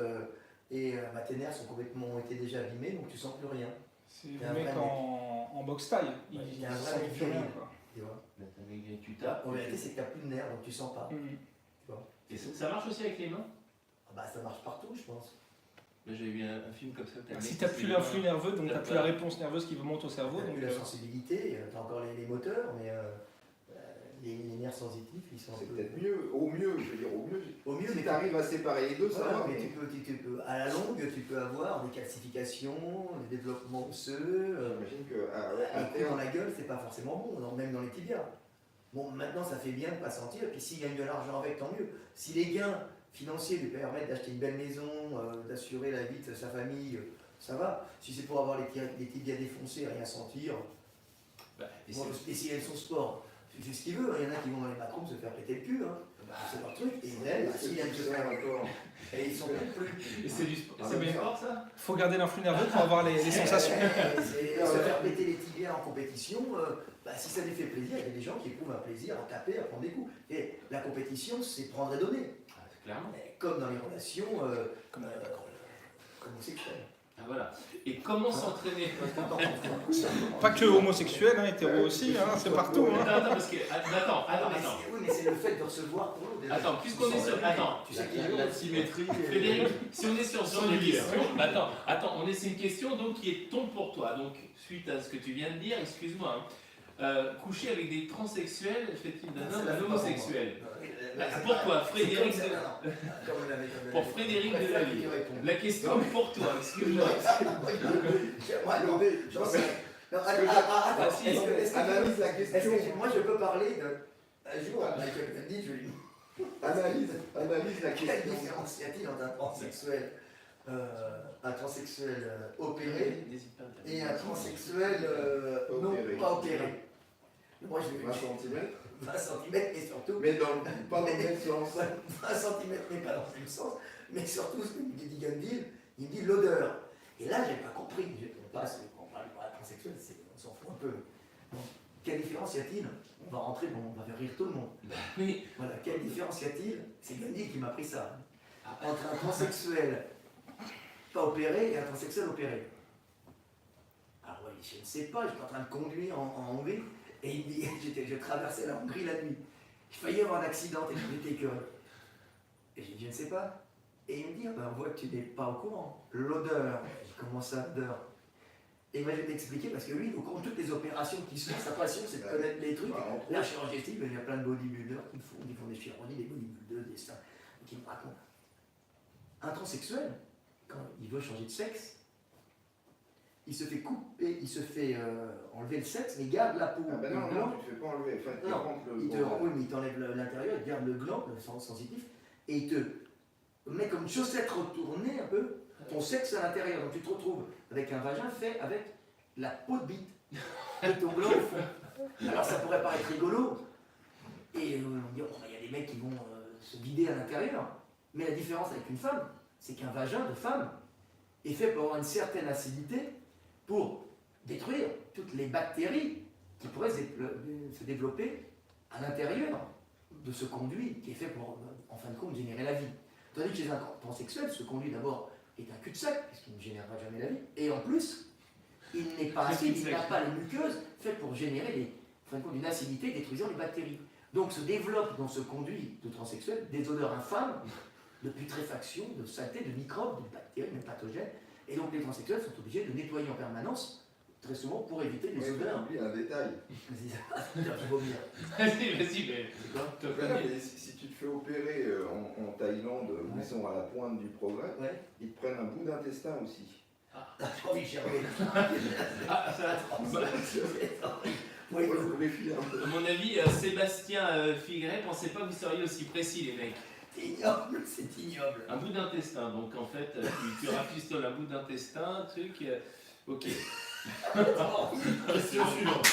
et tes nerfs ont été déjà abîmés, donc tu sens plus rien. C'est T'es le un mec vrai mec. en boxe taille. Ouais, Il t'es un se vrai sent mec plus rien, viril. quoi. Tu vois. Là, tu tapes. En vérité, c'est que tu n'as plus de nerfs, donc tu sens pas. Mhm. Et ça marche aussi avec les mains? Ah bah, ça marche partout, je pense. Là, j'ai vu un film comme ça. Si tu n'as plus l'influx nerveux, donc tu n'as plus la réponse nerveuse qui monte au cerveau. Tu Donc, plus la sensibilité, tu as encore les moteurs, mais les nerfs sensitifs, ils sont un C'est peu... peut-être mieux, au mieux, je veux dire au mieux. Au mieux, Si mais tu arrives à séparer les deux, ça voilà, va. mais mais- tu peux, à la longue, tu peux avoir des calcifications, des développements osseux, J'imagine que à un coup terme, dans la gueule, c'est pas forcément bon, même dans les tibias. Bon, maintenant, ça fait bien de pas sentir, et puis s'il gagne de l'argent avec, tant mieux. Si les gains financiers lui permettent d'acheter une belle maison, d'assurer la vie de sa famille, ça va. Si c'est pour avoir les tibias défoncés et rien sentir, Bah, et bon, c'est- et si elles sont sport, il fait ce qu'il veut. Il y en a qui vont dans les macrons se faire péter le cul, hein. C'est leur truc. Et elle, s'il aime se faire encore. et ils sont plus. et c'est du sport, Ah, c'est du mais sport, ça? il faut garder l'influx nerveux pour avoir les sensations. C'est se faire péter les tibias en compétition, si ça lui fait plaisir, il y a des gens qui éprouvent un plaisir à taper, à prendre des coups. Et la compétition, c'est prendre et donner. Ah, clairement. Mais comme dans les relations homosexuelles. Ah, voilà. Et comment s'entraîner? Pas que homosexuels, hein, hétéros aussi, hein, c'est partout. Hein. Attends, parce que. Attends. Oui, mais c'est le fait de recevoir pour l'autre. Attends, puisqu'on est sur. Attends, Tu sais qu'il y a La symétrie. Frédéric, si on est sur Sans une lui dire. question. Attends, c'est une question donc qui est tombe pour toi. Donc, suite à ce que tu viens de dire, excuse-moi. Coucher avec des transsexuels fait-il d'un homosexuel? Pourquoi Frédéric Pour Frédéric Delaville. La question est pour toi, excuse-moi. Analyse la question. Moi, je peux parler de. Un jour, Michael Gandhi, je lui Analyse la quelle question. différence y a-t-il entre un transsexuel opéré et un transsexuel non Opéré. pas opéré? Moi, je 20 cm. 20 cm et surtout. Mais pas dans le même sens. 20 cm, mais pas dans le même sens. Mais surtout, ce que me dit Gandhi, il me dit l'odeur. Et là, j'ai pas compris. On passe, on parle de transsexuel, on s'en fout un peu. Donc, quelle différence y a-t-il? On va rentrer, bon, on va faire rire tout le monde. Oui. Voilà, quelle différence y a-t-il? C'est Gandhi qui m'a appris ça. Entre un transsexuel pas opéré et un transsexuel opéré. Alors, oui, je ne sais pas, j'étais en train de conduire en Hongrie. Et il me dit, je traversais la Hongrie la nuit. Il failli y avoir un accident et j'étais écœuré. Et j'ai dit, je ne sais pas. Et il me dit, on voit que tu n'es pas au courant. L'odeur. J'ai commencé à l'odeur. Et il m'a expliqué parce que lui, au cours de toutes les opérations qui sont, sa passion, c'est de connaître les trucs. La chirurgie esthétique, il y a plein de bodybuilders qui font des chirurgies, des bodybuilders, des seins, qui me racontent. Un transsexuel, quand il veut changer de sexe, il se fait couper, il se fait enlever le sexe, mais il garde la peau. Ah ben non, non, tu ne te fais pas enlever. Enfin, tu Non, rentres le. oui, mais il t'enlève l'intérieur, il garde le gland, le sens sensitif, et il te met comme une chaussette retournée un peu, ton sexe à l'intérieur. Donc tu te retrouves avec un vagin fait avec la peau de bite et ton gland au fond. Alors ça pourrait paraître rigolo, et on dit, oh, il y a des mecs qui vont se vider à l'intérieur, mais la différence avec une femme, c'est qu'un vagin de femme est fait pour avoir une certaine acidité pour détruire toutes les bactéries qui pourraient se développer à l'intérieur de ce conduit qui est fait pour, en fin de compte, générer la vie. Tandis que chez un transsexuel, ce conduit d'abord est un cul-de-sac, puisqu'il ne générera jamais la vie, et en plus, il n'est pas acide, il n'a pas les muqueuses faites pour générer en fin de compte, une acidité détruisant les bactéries. Donc se développe dans ce conduit de transsexuel des odeurs infâmes de putréfaction, de saleté, de microbes, de bactéries, de pathogènes. Et donc les transsexuels sont obligés de nettoyer en permanence, très souvent pour éviter les odeurs. Oublie un détail. Vas-y, vomir. Vas-y, mais. C'est quoi? Te Voilà, connais. mais si tu te fais opérer en Thaïlande, où ils sont à la pointe du progrès, Ouais. ils te prennent un bout d'intestin aussi. J'ai envie de gerber. Ah, ça. Oui, Moi, je vérifie un peu. À mon avis, Sébastien Figret, pensez pas que vous seriez aussi précis, les mecs. c'est ignoble, c'est ignoble. Un bout d'intestin, donc en fait, tu rafistoles un bout d'intestin, truc. Ok. Question suivante.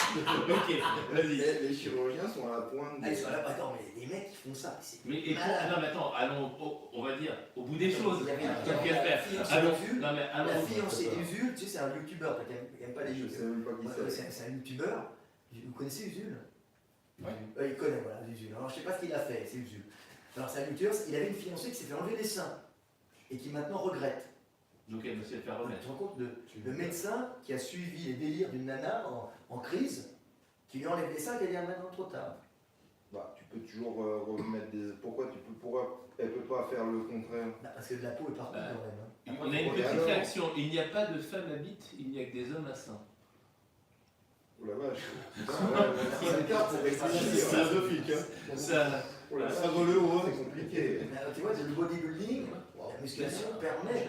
Ok, vas-y. Les chirurgiens sont à la pointe Ah, ils sont de. là, attends, mais les mecs qui font ça, c'est Mais, malade. non, mais attends, allons, on va dire, au bout des choses. Il y avait Tant qu'à faire. Allons, non, mais la allons. fiancée d'Usul, tu sais, c'est un youtubeur, qui n'aime pas les Je sais youtubeurs. même pas qui Ouais, c'est. c'est un youtubeur. Vous connaissez Usul? Ouais. Il connaît, voilà, Usul. Alors je sais pas ce qu'il a fait, c'est Usul. Alors c'est un youtubeur, il avait une fiancée qui s'est fait enlever les seins et qui maintenant regrette. Donc elle va se le faire Tu remettre. te rends compte de le médecin qui a suivi les délires d'une nana en crise, qui lui enlève les seins et qui a dit ah, maintenant trop tard. Bah, tu peux toujours remettre des. Pourquoi elle peut pas faire le contraire? Bah, parce que la peau est partout quand même. Hein. On a une Et petite alors réaction. Il n'y a pas de femmes à bite, il n'y a que des hommes à seins. Oh la vache. C'est le cas pour réfléchir. Philosophique, hein. Ça. Oh la vache, Ça vaut le haut, hein. c'est compliqué. Tu vois, le bodybuilding, la musculation permet.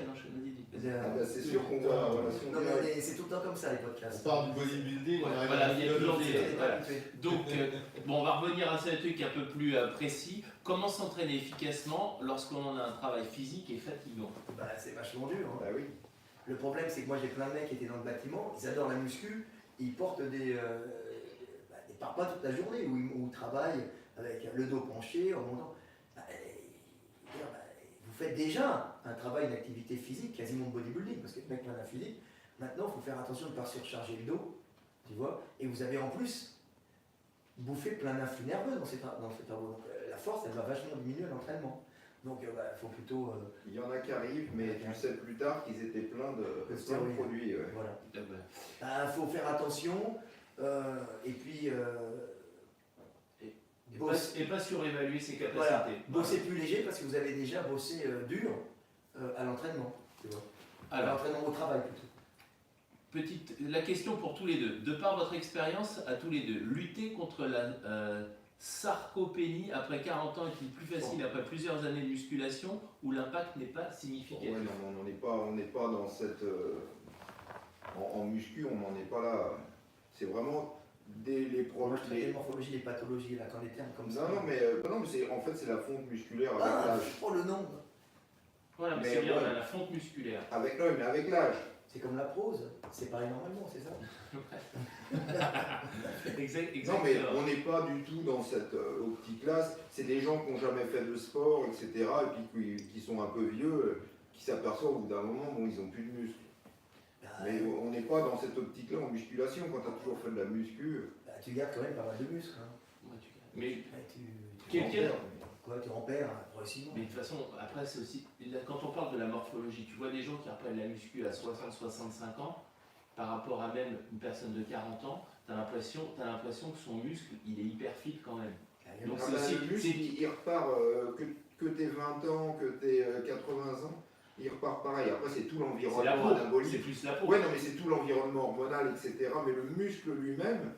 Ah bah, c'est sûr qu'on voit la relation Non, directe. mais c'est tout le temps comme ça les On podcasts. part du bodybuilding, on arrive Voilà, à la il y a toujours philosophie. des. Voilà. Donc, bon, on va revenir à ce truc un peu plus précis. Comment s'entraîner efficacement lorsqu'on a un travail physique et fatigant? Bah, c'est vachement dur. Hein. Bah oui. Le problème, c'est que moi j'ai plein de mecs qui étaient dans le bâtiment, ils adorent la muscu, ils portent des parpaings toute la journée où ils travaillent avec le dos penché, en montant. Vous faites déjà un travail d'activité physique, quasiment de bodybuilding, parce que le mec plein d'un physique. Maintenant, il faut faire attention de ne pas surcharger le dos, tu vois, et vous avez en plus bouffé plein d'influx nerveux dans ces travaux. Donc la force, elle va vachement diminuer à l'entraînement. Donc il faut plutôt. Il y en a qui arrivent, mais tu sais plus tard qu'ils étaient pleins de stéroïdes. produits. Ouais. Voilà. Ah bah. Il faut faire attention. Et puis. Et pas surévaluer ses capacités. Voilà. Bossez plus léger parce que vous avez déjà bossé dur à l'entraînement. Tu vois. À Alors, l'entraînement au travail plutôt. la question pour tous les deux. De par votre expérience à tous les deux, lutter contre la sarcopénie après 40 ans est-il plus facile après plusieurs années de musculation où l'impact n'est pas significatif? Ouais, non, on n'est pas dans cette. En muscu, on n'en est pas là. C'est vraiment dès les Moi, je traite les problèmes. morphologies, les pathologies, là, quand les termes comme ça. Non, mais en fait, c'est la fonte musculaire avec l'âge. Oh le nom. Voilà, mais Mais c'est bien, ouais. on a la fonte musculaire. Mais avec l'âge. C'est comme la prose. C'est pareil normalement, c'est ça? Non, mais on n'est pas du tout dans cette optique-là. C'est des gens qui n'ont jamais fait de sport, etc. Et puis qui sont un peu vieux, qui s'aperçoivent au bout d'un moment, bon, ils n'ont plus de muscles. Mais on n'est pas dans cette optique-là en musculation. Quand tu as toujours fait de la muscu, Tu gardes quand même pas mal de muscles. Hein. Ouais, mais Ouais, Quelqu'un- tu en perds progressivement. Mais de toute façon, après, c'est aussi. Quand on parle de la morphologie, tu vois des gens qui reprennent la muscu à 60-65 ans, par rapport à même une personne de 40 ans, t'as l'impression que son muscle, il est hyper fit quand même. Donc c'est aussi. le muscle, il repart que t'aies 20 ans, que t'aies 80 ans, il repart pareil. Après, c'est tout C'est la l'environnement peau, anabolique. c'est plus la peau. Ouais, non, mais c'est tout l'environnement hormonal, etc. Mais le muscle lui-même,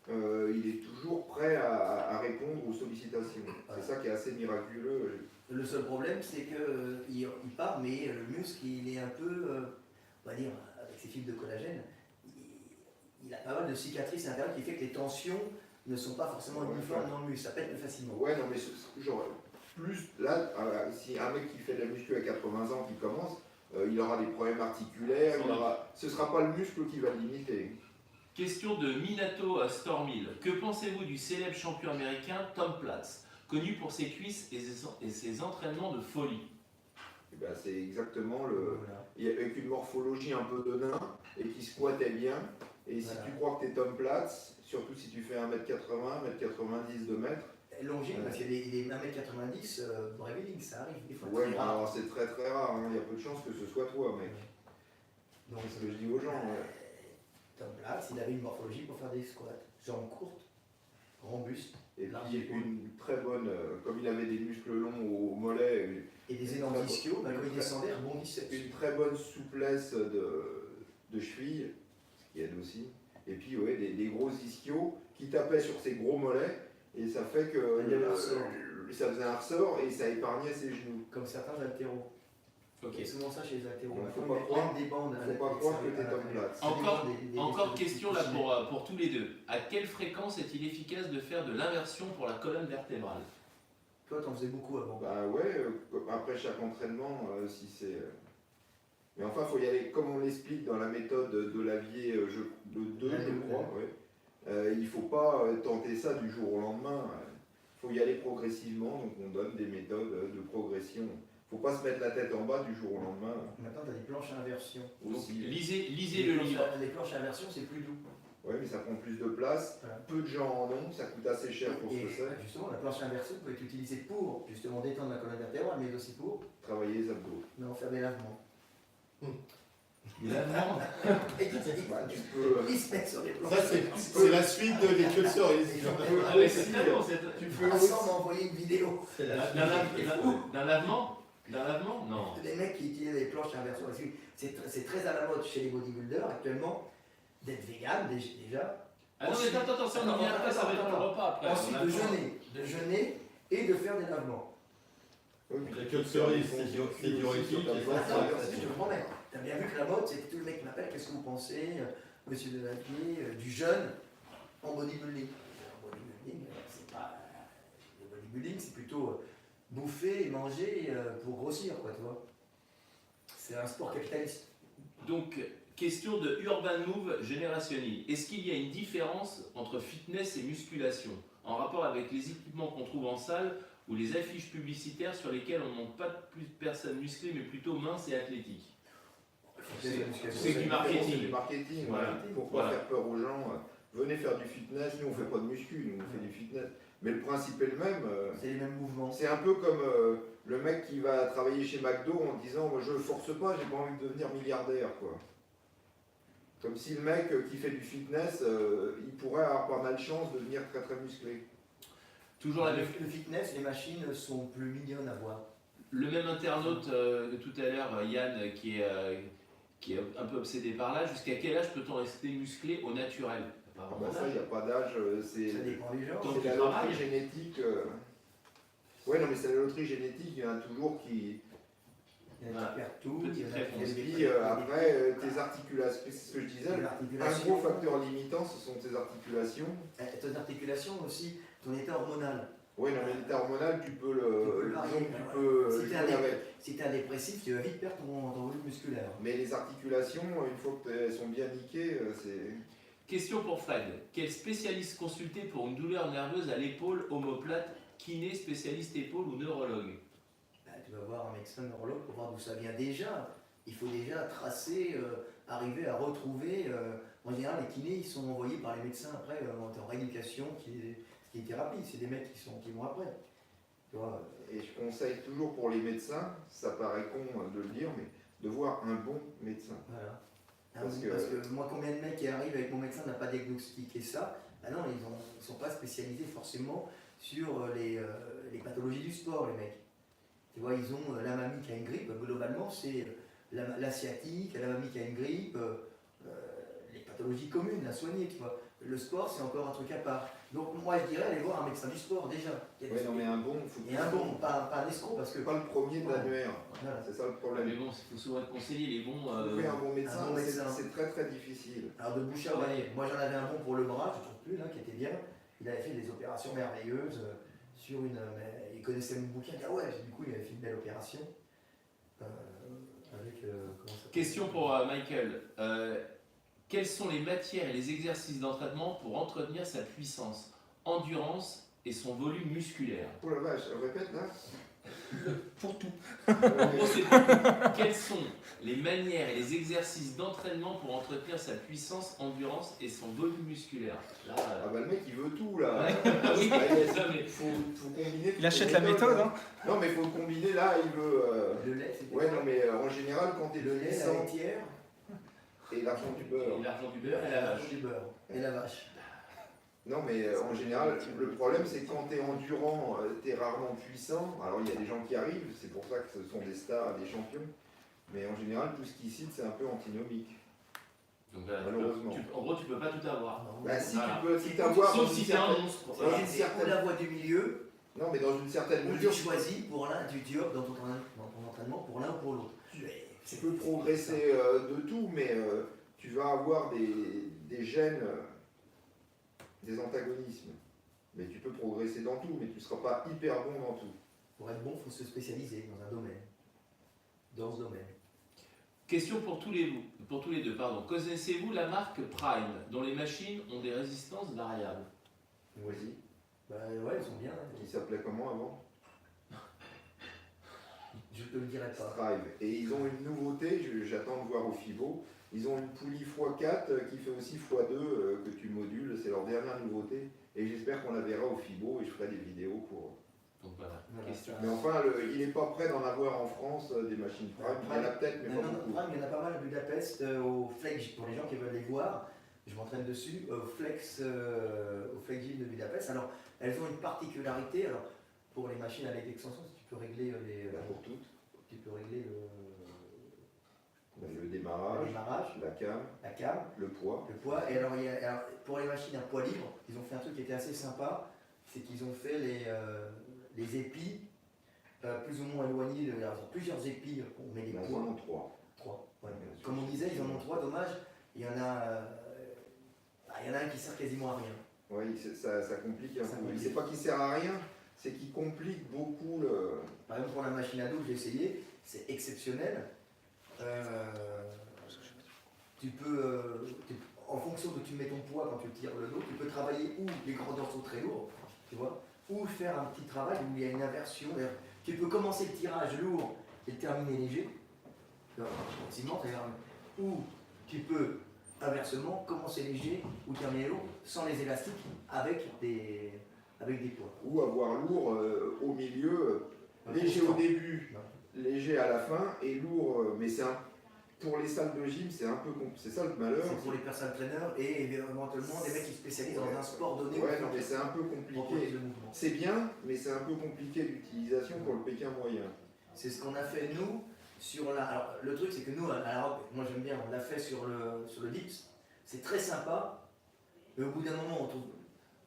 il est toujours prêt à répondre aux sollicitations. C'est ça qui est assez miraculeux. Le seul problème, c'est qu'il part, mais le muscle, il est un peu, on va dire, avec ses fibres de collagène, il a pas mal de cicatrices intérieures qui fait que les tensions ne sont pas forcément uniformes dans le muscle. Ça pète plus facilement. Ouais, non, mais genre, plus là, si un mec qui fait de la muscu à 80 ans qui commence, il aura des problèmes articulaires, ce sera pas le muscle qui va le limiter. Question de Minato Stormill. Que pensez-vous du célèbre champion américain Tom Platz, connu pour ses cuisses et ses entraînements de folie? Et ben, c'est exactement Voilà. avec une morphologie un peu de nain et qui squattait bien. Et si tu crois que tu es Tom Platz, surtout si tu fais 1m80, 1m90, 2 mètres. Longine, parce qu'il y a des 1m90, bodybuilding, ça arrive des fois. Ouais, c'est mais rare. alors c'est très très rare, hein. Il y a peu de chances que ce soit toi, mec. Donc, C'est ce que je dis aux gens. Ouais. Tom Platz, il avait une morphologie pour faire des squats. Jambes courtes, grand buste, Et large puis épaule. une très bonne, comme il avait des muscles longs au mollet, Et des énormes ischios, quand il descendait, rebondissait. une très bonne souplesse de cheville, ce qui aide aussi. Et puis ouais, des gros ischios qui tapaient sur ses gros mollets, et ça fait que Il y avait un ressort. ça faisait un ressort et ça épargnait ses genoux. Comme certains haltéros. Ok. Il y a souvent ça chez les haltéros. Donc, faut Ils pas mettent croire- même des bandes. Faut pas croire que t'es Tom Platz. Encore question là pour tous les deux. À quelle fréquence est-il efficace de faire de l'inversion pour la colonne vertébrale? Toi, t'en faisais beaucoup avant. Bah ouais, après chaque entraînement, si c'est. Mais enfin, il faut y aller, comme on l'explique dans la méthode de Lavier, le 2, je crois. Ouais. Il ne faut pas tenter ça du jour au lendemain. Il faut y aller progressivement, donc on donne des méthodes de progression. Il ne faut pas se mettre la tête en bas du jour au lendemain Maintenant, t'as des planches à inversion. Donc, aussi. lisez le livre. Les planches à inversion, c'est plus doux. Oui, mais ça prend plus de place. Voilà. Peu de gens en ont, ça coûte assez cher pour ce Et que c'est. justement, la planche à inversion peut être utilisée pour justement détendre la colonne vertébrale, mais aussi pour Travailler les abdos. faire des lavements. Lavement. Bah, tu peux. Ils se mettent sur les planches. Ça, c'est la suite de l'équipe de cerise. Ah oui, c'est très bon. Tu peux Vincent m'a envoyé une vidéo. D'un lavement? D'un lavement? Non. Des mecs qui utilisent les planches à inversion. Parce que c'est très à la mode chez les bodybuilders actuellement d'être vegan déjà. Ah non, mais attends, ça on y vient après, ça va être le repas après. Ensuite On a de le temps. jeûner et de faire des lavements. Oui, mais La tu queue de peux faire des cerise, c'est fonds diurétique, sur ta et planche ça, à Attends, inversion. je te promets. T'as bien vu que la mode, c'est que tous les mecs qui m'appellent, qu'est-ce que vous pensez, monsieur Delavier, du jeûne en bodybuilding. En bodybuilding, c'est pas. Le bodybuilding, c'est plutôt bouffer et manger pour grossir, quoi, tu vois. C'est un sport capitaliste. Donc, question de Urban Move Générationnel. Est-ce qu'il y a une différence entre fitness et musculation en rapport avec les équipements qu'on trouve en salle ou les affiches publicitaires sur lesquelles on ne montre pas plus de personnes musclées mais plutôt minces et athlétiques? C'est du marketing. C'est du marketing, Voilà. pour pas Voilà. faire peur aux gens. venez faire du fitness, nous on fait pas de muscu, nous on fait du fitness. Mais le principe est le même. C'est les mêmes mouvements. C'est un peu comme le mec qui va travailler chez McDo en disant je force pas, j'ai pas envie de devenir milliardaire quoi. Comme si le mec qui fait du fitness, il pourrait avoir pas mal de chance de devenir très très musclé. Toujours la même. Le fitness, les machines sont plus mignonnes à voir. Le même internaute de tout à l'heure, Yann, qui est un peu obsédé par l'âge, jusqu'à quel âge peut-on rester musclé au naturel? Ah bah ça, il n'y a pas d'âge, c'est Ça dépend des gens. Donc, la tu loterie travailles. génétique. Ouais, non, mais c'est la loterie génétique, il y en a toujours qui. Il y en a qui perdent tout. Petite Il y en a réponse. Et qui puis après, tes articulations, c'est ce que je disais, un gros facteur limitant, ce sont tes articulations. Ton articulation aussi, ton état hormonal. Oui, non, mais l'état hormonal, tu peux le disons varier, que tu ouais. peux Si t'es jouer un avec. Si tu es un dépressif, tu vas vite perdre ton volume musculaire. Mais les articulations, une fois qu'elles sont bien niquées, c'est. Question pour Fred. Quel spécialiste consulter pour une douleur nerveuse à l'épaule, omoplate, kiné, spécialiste épaule ou neurologue? Bah, tu vas voir un médecin neurologue pour voir d'où ça vient déjà. Il faut déjà tracer, arriver à retrouver. En général, les kinés, ils sont envoyés par les médecins après en rééducation, qui est thérapie. C'est des mecs qui vont après. Tu vois, Et je conseille toujours pour les médecins, ça paraît con de le dire, mais de voir un bon médecin. voilà. Parce Parce que- que moi, combien de mecs qui arrivent avec mon médecin n'a pas diagnostiqué ça? Ah non, ils ne sont pas spécialisés forcément sur les pathologies du sport, les mecs. Tu vois, ils ont la mamie qui a une grippe, globalement, c'est la sciatique, la mamie qui a une grippe, les pathologies communes à soigner, tu vois. Le sport, c'est encore un truc à part. Donc moi, je dirais aller voir un médecin du sport, déjà. Ouais, non, mais un bon, faut Et un bon, pas un escroc, parce que... pas le premier de l'annuaire. Voilà. C'est ça le Mais problème. bon, il faut souvent être conseillé. Les bons. Trouver un bon médecin, un bon médecin. c'est très très difficile. Alors de bouche à oreille, moi j'en avais un bon pour le bras, je ne trouve plus, là, qui était bien. Il avait fait des opérations merveilleuses sur une... il connaissait mon bouquin, ah ouais, du coup il avait fait une belle opération. Avec... comment ça s'appelle ? Question pour Michael. Quelles sont les matières et les exercices d'entraînement pour entretenir sa puissance, endurance et son volume musculaire? Oh la vache, répète là. Pour tout. En gros, c'est quelles sont les manières et les exercices d'entraînement pour entretenir sa puissance, endurance et son volume musculaire? Là, Ah bah le mec il veut tout là. ah oui, Bah, ça, mais faut combiner. Il achète la méthode, hein. Non mais faut le combiner là, il veut. Le lait, c'était Ouais ça. non mais en général quand t'es Le lait, la puissant laitière, et l'argent du beurre. l'argent du beurre et la vache. du beurre, et la vache. Non mais en général le problème c'est que quand t'es endurant, t'es rarement puissant. Alors il y a des gens qui arrivent, c'est pour ça que ce sont des stars, des champions. Mais en général tout ce qu'ils citent c'est un peu antinomique. Donc voilà, Malheureusement. en gros, tu peux pas tout avoir. Non, Bah si Voilà. tu peux, si t'avoir Sauf si t'es un certaine... monstre. Dans Voilà. une ou certaine... la voie du milieu, Non mais dans une certaine ou tu mesure, choisis pour l'un, tu optes dans ton entraînement pour l'un ou pour l'autre. tu peux progresser de tout, mais tu vas avoir des gènes, des antagonismes. Mais tu peux progresser dans tout, mais tu ne seras pas hyper bon dans tout. Pour être bon, il faut se spécialiser dans un domaine. Dans ce domaine. Question pour tous les deux. Connaissez-vous la marque Prime, dont les machines ont des résistances variables? Vas-y. Bah ouais, ils sont bien. Hein. Qui s'appelait comment avant? Je te le dirai pas. Strive. Et ils ont une nouveauté, j'attends de voir au FIBO. Ils ont une poulie x4 qui fait aussi x2 que tu modules. C'est leur dernière nouveauté. Et j'espère qu'on la verra au FIBO et je ferai des vidéos pour. Donc voilà. Voilà, Question. ça- Mais enfin, il n'est pas prêt d'en avoir en France des machines Prime. Il y en a peut-être, mais Non, pas non, beaucoup. Prime, il y en a pas mal à Budapest, au Flex, pour les gens qui veulent les voir, je m'entraîne dessus, au Flex Gym de Budapest. Alors, elles ont une particularité, alors, pour les machines avec extension, tu peux régler Pour toutes. tu peux régler Le le démarrage, démarrage, la cam, la cam, le poids. le poids. Et alors, alors, pour les machines à poids libre, ils ont fait un truc qui était assez sympa, c'est qu'ils ont fait les épis plus ou moins éloignés, ils ont plusieurs épis, on met des Ils en poids. ont 3. 3. Ouais. Bien sûr. Comme on disait, ils en ont 3, dommage. Il y en a, il y en a un qui sert quasiment à rien. Oui, ça complique un Ça peu. complique. C'est pas qu'il sert à rien, c'est qu'il complique beaucoup le. Par exemple, pour la machine à dos, j'ai essayé, c'est exceptionnel. Tu peux, en fonction de tu mets ton poids quand tu tires le dos, tu peux travailler ou les grands dorsaux très lourds, tu vois, ou faire un petit travail où il y a une inversion. D'ailleurs, tu peux commencer le tirage lourd et le terminer léger, effectivement, ou tu peux inversement, comment c'est léger ou terminer lourd sans les élastiques avec des poids. Ou avoir lourd au milieu, léger au début, léger à la fin et lourd. Mais pour les salles de gym, c'est un peu c'est ça le malheur. C'est pour les personal trainers et éventuellement des mecs qui spécialisent dans un sport donné. Ouais, non, mais c'est un peu compliqué. C'est bien, mais c'est un peu compliqué l'utilisation pour le Pékin moyen. C'est ce qu'on a fait nous sur la. Alors le truc c'est que nous à la rock, moi j'aime bien, on l'a fait sur le dips. C'est très sympa, mais au bout d'un moment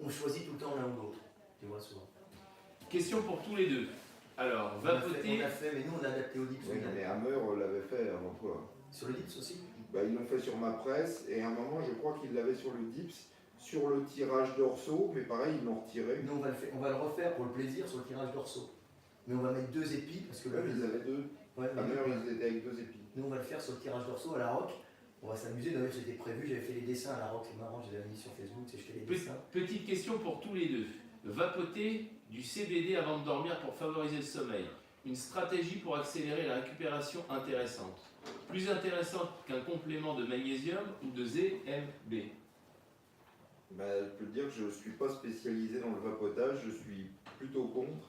on choisit tout le temps l'un ou l'autre. Tu vois souvent. Question pour tous les deux. Alors, On a vapoter. fait, mais nous on a adapté au dips. Oui, mais Hammer l'avait fait avant toi. Sur le dips aussi. Bah, ils l'ont fait sur ma presse et à un moment je crois qu'ils l'avaient sur le dips, sur le tirage dorsaux, mais pareil ils l'ont retiré. Nous on va le refaire pour le plaisir sur le tirage dorsaux. Mais on va mettre 2 épis parce que Ouais, ils avaient deux. Ouais, mais Hammer ils étaient avec 2 épis. nous on va le faire sur le tirage dorsaux à la rock. On va s'amuser, d'ailleurs c'était prévu, j'avais fait les dessins à la rock, c'est marrant, je l'avais mis sur Facebook, je fais les dessins. Petite question pour tous les deux. Vapoter du CBD avant de dormir pour favoriser le sommeil. Une stratégie pour accélérer la récupération intéressante. Plus intéressante qu'un complément de magnésium ou de ZMB. Bah, je peux te dire que je ne suis pas spécialisé dans le vapotage, je suis plutôt contre,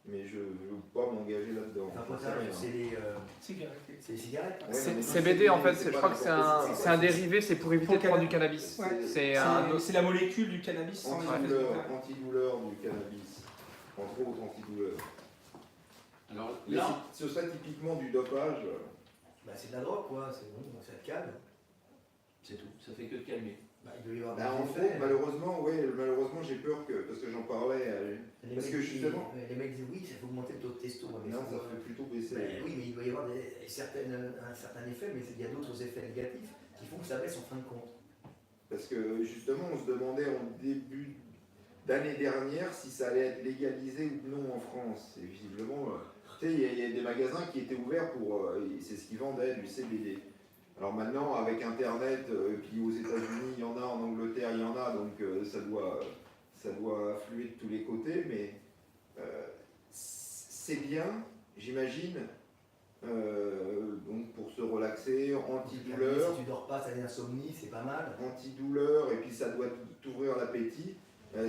mais je ne veux pas m'engager là-dedans. Enfin, J'en sais rien. c'est les cigarettes. Ouais, non, mais CBD en fait, c'est je pas crois que n'importe c'est un dérivé, c'est pour éviter de prendre du cannabis. Ouais. C'est C'est la molécule du cannabis sans les effets secondaires. Antidouleur du cannabis, entre autres antidouleurs. Alors Mais là, ce serait typiquement du dopage. Bah, c'est de la drogue quoi, c'est bon, ça te calme. c'est tout, ça fait que de calmer. Bah, il doit y avoir Bah, en des fait, effets. malheureusement j'ai peur que, parce que j'en parlais, Les parce mecs que disent- justement- les mecs disent oui, ça fait augmenter le taux de testo. Mais non, faut- ça fait plutôt baisser. Oui, mais il doit y avoir un certain effet, mais il y a d'autres effets négatifs qui font que ça baisse en fin de compte. Parce que justement, on se demandait en début d'année dernière si ça allait être légalisé ou non en France. Et visiblement, tu sais, il y a des magasins qui étaient ouverts pour. C'est ce qu'ils vendaient, du CBD. Alors maintenant, avec Internet, puis aux États-Unis, il y en a, en Angleterre, il y en a, donc ça doit affluer de tous les côtés, mais c'est bien, j'imagine. Donc pour se relaxer, antidouleur. Si tu dors pas, ça devient insomnie, c'est pas mal. Antidouleur, et puis ça doit t'ouvrir l'appétit.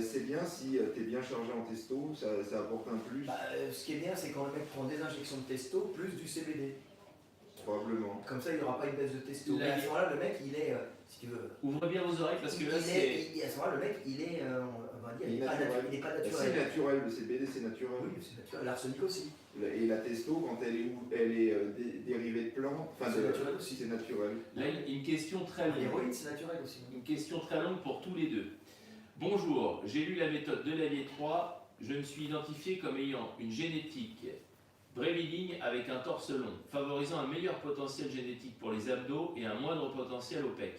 C'est bien si tu es bien chargé en testo, ça apporte un plus, Bah, ce qui est bien, c'est quand le mec prend des injections de testo plus du CBD. probablement. Comme ça, il n'y aura pas une baisse de testo. Là, Mais à ce moment-là, le mec, il est, si tu veux. Ouvrez bien vos oreilles parce que là à c'est. ce moment-là, le mec, il est, on va dire, il Il est n'est pas, naturel. il est pas C'est naturel. naturel, le CBD c'est naturel. Oui, c'est naturel. L'arsenic aussi. Et la testo, quand elle est dérivée de plantes, enfin C'est naturel aussi. c'est naturel. Là, une question très longue. L'héroïne, c'est naturel aussi. Une question très longue pour tous les deux. Bonjour, j'ai lu la méthode de Lavier 3. Je me suis identifié comme ayant une génétique breastfeeding avec un torse long, favorisant un meilleur potentiel génétique pour les abdos et un moindre potentiel au pec.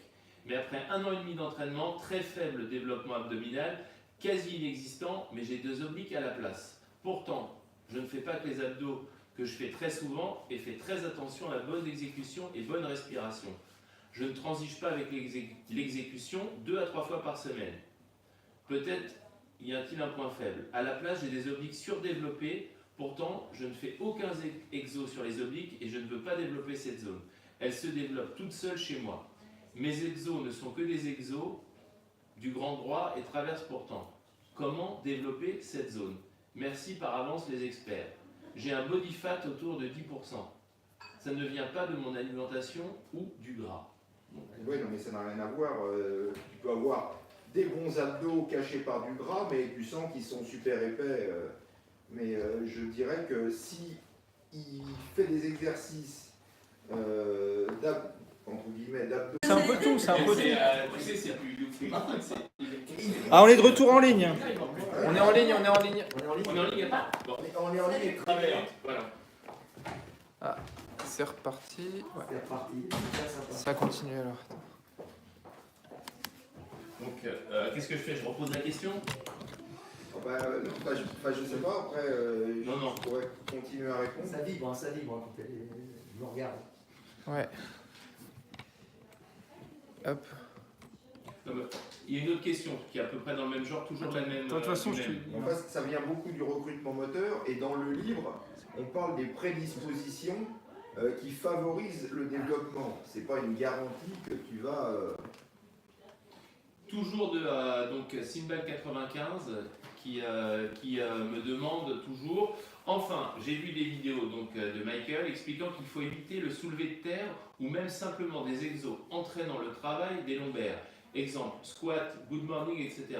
Mais après 1 an et demi d'entraînement, très faible développement abdominal, quasi inexistant, mais j'ai 2 obliques à la place. Pourtant, je ne fais pas que les abdos que je fais très souvent et fais très attention à la bonne exécution et bonne respiration. Je ne transige pas avec l'exécution 2 à 3 fois par semaine. Peut-être y a-t-il un point faible. À la place, j'ai des obliques surdéveloppées. Pourtant, je ne fais aucun exo sur les obliques et je ne veux pas développer cette zone. Elle se développe toute seule chez moi. Mes exos ne sont que des exos du grand droit et traversent pourtant. Comment développer cette zone? Merci par avance les experts. J'ai un body fat autour de 10%. Ça ne vient pas de mon alimentation ou du gras. Oui, non, mais ça n'a rien à voir. Tu peux avoir des bons abdos cachés par du gras, mais tu sens qu'ils sont super épais. Mais je dirais que si il fait des exercices entre guillemets d'abdos. C'est un peu tout, c'est un peu tout. Tu sais, c'est plus. Ah, on est de retour en ligne. On est en ligne, on est en ligne. On est en ligne. On est en ligne, attends. Bon. On est en ligne. Travers. Voilà. C'est reparti. Ouais. C'est reparti. C'est sympa. Ça continue alors. Donc, qu'est-ce que je fais? Je repose la question? Je sais pas, après Non. je pourrais continuer à répondre. Ça vibre quand elle me regarde. Ouais. Hop. Non, mais il y a une autre question qui est à peu près dans le même genre, toujours la même. De toute façon, du je même. te... En fait, ça vient beaucoup du recrutement moteur et dans le livre, on parle des prédispositions qui favorise le développement. C'est pas une garantie que tu vas. Toujours de donc Simbal 95 qui me demande toujours. Enfin, j'ai vu des vidéos donc de Michael expliquant qu'il faut éviter le soulevé de terre ou même simplement des exos entraînant le travail des lombaires. Exemple, squat, good morning, etc.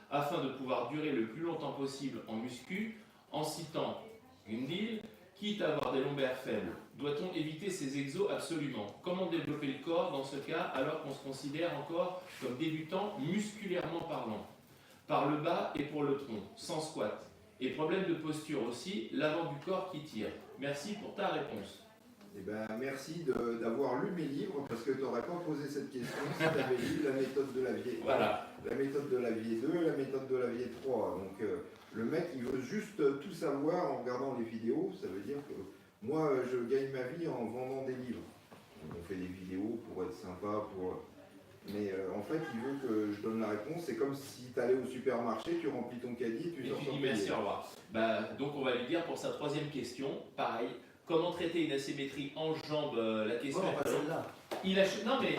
Afin de pouvoir durer le plus longtemps possible en muscu, en citant Gundil, quitte à avoir des lombaires faibles. Doit-on éviter ces exos absolument? Comment développer le corps dans ce cas alors qu'on se considère encore comme débutant musculairement parlant? Par le bas et pour le tronc, sans squat. Et problème de posture aussi, l'avant du corps qui tire. Merci pour ta réponse. Eh ben, merci d'avoir lu mes livres parce que tu n'aurais pas posé cette question si tu avais lu la méthode de Lavier. Voilà. La méthode de Lavier 2 et la méthode de Lavier 3. Donc le mec il veut juste tout savoir en regardant les vidéos. Ça veut dire que moi je gagne ma vie en vendant des livres. On fait des vidéos pour être sympa, mais en fait il veut que je donne la réponse. C'est comme si tu allais au supermarché, tu remplis ton caddie et tu Et sors tu ton dis merci, cahier. au revoir. Donc on va lui dire pour sa troisième question, pareil. Comment traiter une asymétrie en jambe? La question Non, est pas celle-là. Il achète. Non mais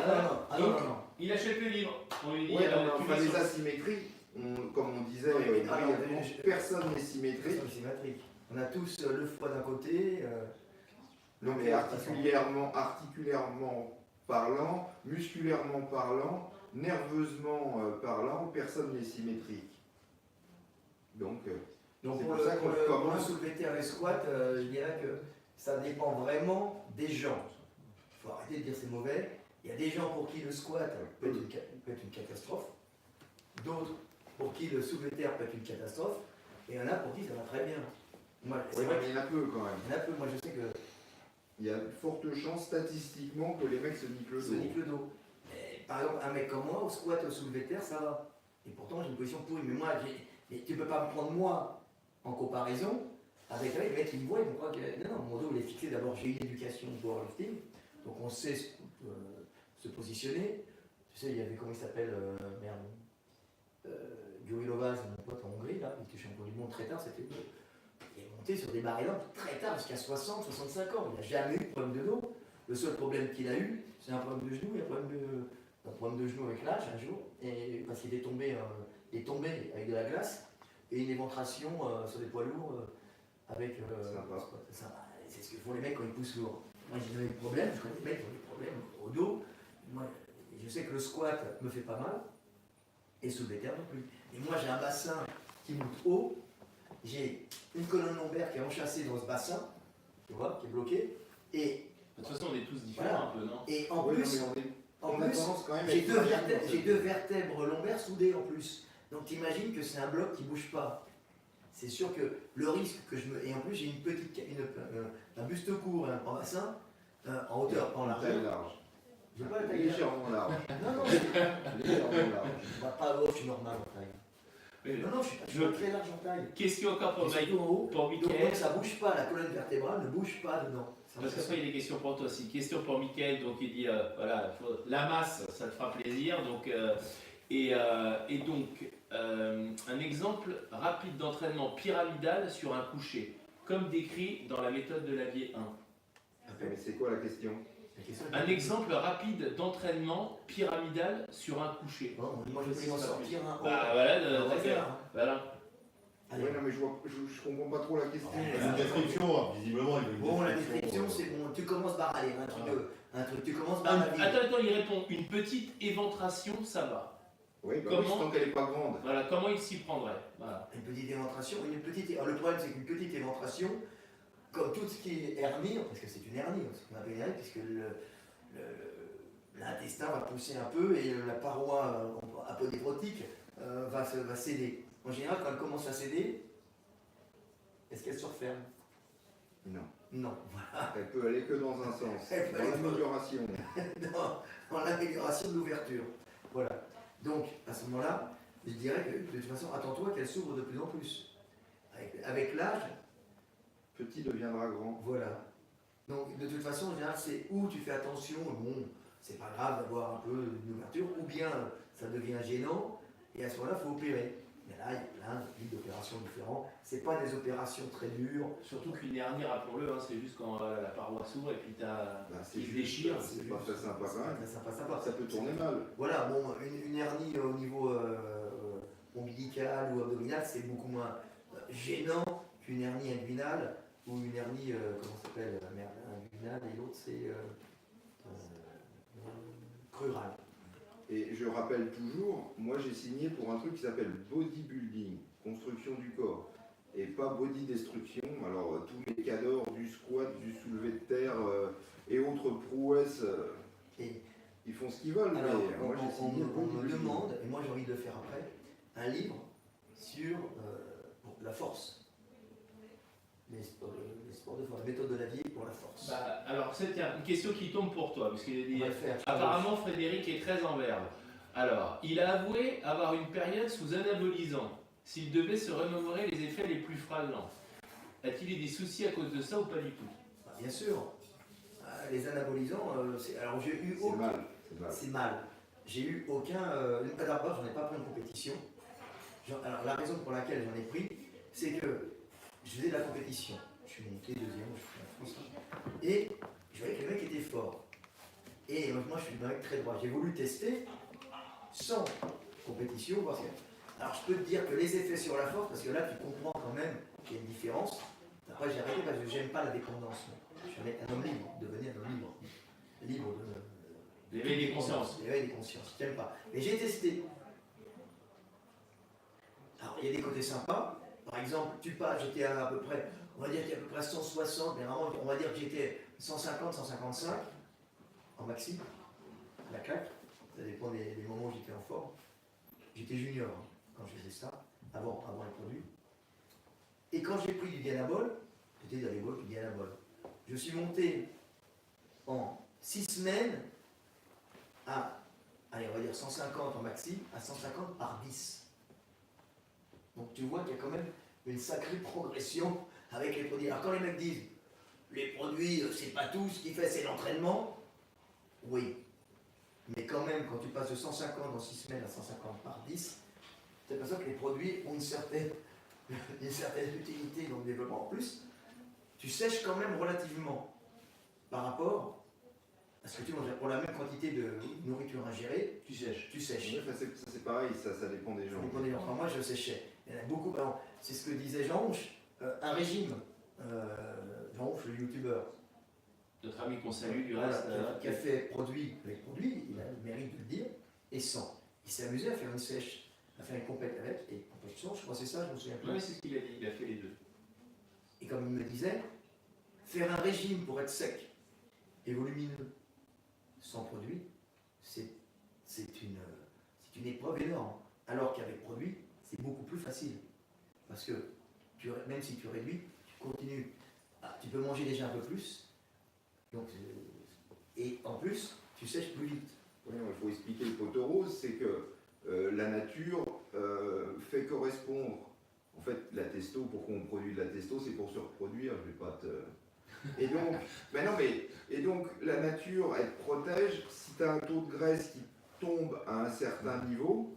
donc, il achète le livre. On lui dit Ouais, tu enfin, mets les sur- asymétries, comme on disait, Oui, mais brièvement, personne n'est symétrique. Personne symétrique. On a tous le foie d'un côté. Non mais articulairement parlant, musculairement parlant, nerveusement parlant, personne n'est symétrique. Donc Donc c'est pour pour ça qu'on le recommence. soulevé de terre et squat, je dirais que ça dépend vraiment des gens. Il faut arrêter de dire c'est mauvais. Il y a des gens pour qui le squat peut être une catastrophe. D'autres pour qui le soulevé de terre peut être une catastrophe. Et il y en a pour qui ça va très bien. Moi, c'est Oui, vrai mais il y en a peu quand même. qu'il y en a peu. Moi je sais que Il y a de fortes chances statistiquement que les mecs se niquent le se dos. nique le dos. Et par exemple, un mec comme moi, au squat, au soulevé de terre, ça va. Et pourtant j'ai une position pourrie. Mais moi, mais tu peux pas me prendre moi en comparaison avec les mecs qui me voient, ils vont croire que non, mon dos il est fixé. D'abord, j'ai une éducation de powerlifting, donc on sait se positionner. Tu sais, il y avait, comment il s'appelle, Guri Lovaz, mon pote en Hongrie, là, il était champion du monde très tard, c'était. Il est monté sur des barres énormes très tard, jusqu'à 60, 65 ans. Il n'a jamais eu de problème de dos. Le seul problème qu'il a eu, c'est un problème de genou, un problème de genou avec l'âge un jour, et parce qu'il est tombé avec de la glace et une éventration sur des poids lourds avec. Sympa. C'est ce que font les mecs quand ils poussent lourd. Moi j'ai jamais eu de problème, je connais des mecs qui ont des problèmes au dos. Moi, je sais que le squat me fait pas mal, et soulever terre non plus. Et moi j'ai un bassin qui monte haut, j'ai une colonne lombaire qui est enchâssée dans ce bassin, tu vois, qui est bloqué, et De toute façon, on est tous différents Voilà. un peu, non? et en Oui, plus, non, mais en on a plus, tendance quand même à j'ai être deux, fragile vertèbres, dans j'ai cette- deux vertèbres lombaires soudées en plus. Donc t'imagines que c'est un bloc qui bouge pas. C'est sûr que le risque que je me. Et en plus j'ai une petite un buste court et un grand bassin, en hauteur, pas en Une taille largeur. large. J'ai pas la taille large. Légèrement large. Non, non, Légèrement large. je suis normal en taille. Oui. Non, non, je suis pas très large en taille. Question encore pour Et surtout en haut. pour Donc Mickaël. ça bouge pas, la colonne vertébrale ne bouge pas dedans. Parce que ça, il y a des questions pour toi aussi. Question pour Mickaël, donc il dit voilà, la masse, ça te fera plaisir. Donc, un exemple rapide d'entraînement pyramidal sur un coucher, comme décrit dans la méthode de Lavier 1. Mais c'est quoi la question? La question est- Un exemple rapide d'entraînement pyramidal sur un coucher. Bon, moi je peux en sortir un. Bah voilà, On va faire, hein. voilà. Allez. Ouais, non, mais je comprends pas trop la question. C'est une description, visiblement, il veut une Bon, la description. description, c'est bon. Tu commences par aller, tu commences par Ah, la vie. attends, il répond une petite éventration, ça va. Oui, bah Comment- oui, tant qu'elle est pas grande. Voilà, comment il s'y prendrait. Voilà. Une petite éventration, alors, le problème, c'est qu'une petite éventration, comme tout ce qui est hernie, parce que c'est une hernie, ce qu'on appelle une hernie, puisque l'intestin va pousser un peu et la paroi apodéprotique va céder. En général, quand elle commence à céder, est-ce qu'elle se referme? Non. Non. Elle peut aller que dans un sens. Elle peut Dans aller que dans- l'amélioration. dans l'amélioration de l'ouverture. Voilà. Donc, à ce moment-là, je dirais que de toute façon, attends-toi qu'elle s'ouvre de plus en plus. Avec l'âge, Petit deviendra grand. voilà. Donc, de toute façon, en général, c'est où tu fais attention, bon, c'est pas grave d'avoir un peu d'ouverture, ou bien ça devient gênant, et à ce moment-là, il faut opérer. Mais là, il y a plein de types d'opérations différentes. C'est pas des opérations très dures. Surtout qu'une hernie, rappelons-le, hein, c'est juste quand la paroi s'ouvre et puis t'as C'est qui se juste, déchire. c'est pas très sympa quand même. Très sympa. Ça peut tourner mal. Voilà, bon, une hernie au niveau ombilical ou abdominal, c'est beaucoup moins gênant qu'une hernie inguinale ou une hernie, comment ça s'appelle, inguinale, et l'autre c'est crurale. Et je rappelle toujours, moi j'ai signé pour un truc qui s'appelle bodybuilding, construction du corps, et pas body destruction. Alors tous les cadors du squat, du soulevé de terre et autres prouesses, Et ils font ce qu'ils veulent. alors, mais moi j'ai signé on me bodybuilding. demande, et moi j'ai envie de le faire après, un livre sur la force. Les sports de force, la méthode de la vie pour la force. Bah, alors, c'est une question qui tombe pour toi, parce qu'il On dit, va le faire. apparemment Frédéric est très en verve. Alors, il a avoué avoir une période sous anabolisant, s'il devait se remémorer les effets les plus flagrants. A-t-il eu des soucis à cause de ça ou pas du tout? Bah, bien sûr. Les anabolisants, alors j'ai eu C'est aucun. mal. C'est mal. J'ai eu aucun. D'abord, j'en ai pas pris en compétition. Alors, la raison pour laquelle j'en ai pris, c'est que je faisais de la compétition. Je suis monté deuxième, je suis en France. Et je voyais que les mecs étaient forts. Et moi, je suis un mec très droit. J'ai voulu tester sans compétition. Parce que, alors, je peux te dire que les effets sur la force, parce que là, tu comprends quand même qu'il y a une différence. Après, j'ai arrêté parce que j'aime pas la dépendance. Je suis un homme libre, devenir un homme libre. Libre de. L'éveil des consciences. L'éveil des consciences, j'aime pas. Mais j'ai testé. Alors, il y a des côtés sympas. Par exemple, tu passes, j'étais à peu près, on va dire qu'il y a à peu près 160, mais vraiment, on va dire que j'étais 150, 155 en maxi, la claque. Ça dépend des moments où j'étais en forme. J'étais junior hein, quand je faisais ça, avant les produits. Et quand j'ai pris du Dianabol, c'était dans les boîtes du Dianabol. Je suis monté en 6 semaines à, allez, on va dire 150 en maxi, à 150 par 10. Donc tu vois qu'il y a quand même une sacrée progression avec les produits. Alors quand les mecs disent, les produits, c'est pas tout, ce qui fait c'est l'entraînement, oui. Mais quand même, quand tu passes de 150 en 6 semaines à 150 par 10, tu as l'impression que les produits ont une certaine utilité dans le développement. En plus, tu sèches quand même relativement par rapport à ce que tu manges. Pour la même quantité de nourriture ingérée, Tu sèches. tu sèches. Ouais, ça c'est pareil, ça dépend des gens. Ça dépend des gens. Enfin, moi, je séchais. Il y en a beaucoup. Par exemple, c'est ce que disait Jean Houch, un régime. Jean Houch, le youtubeur, Notre ami qu'on salue du voilà, reste. qui a fait produit avec produit, il a le mérite de le dire, et sans. Il s'est amusé à faire une sèche, à faire une compète avec, et compétition, je crois que c'est ça, je me souviens plus. Oui, c'est ce qu'il a dit, il a fait les deux. Et comme il me disait, faire un régime pour être sec et volumineux sans produit, c'est une épreuve énorme. Alors qu'avec produit, c'est beaucoup plus facile. Parce que même si tu réduis, tu continues. Tu peux manger déjà un peu plus. Donc, et en plus, tu sèches plus vite. Oui, il faut expliquer le poteau rose, c'est que la nature fait correspondre. En fait, la testo, pourquoi on produit de la testo, c'est pour se reproduire. Je vais pas te. Et donc, et donc la nature, elle te protège. Si tu as un taux de graisse qui tombe à un certain niveau,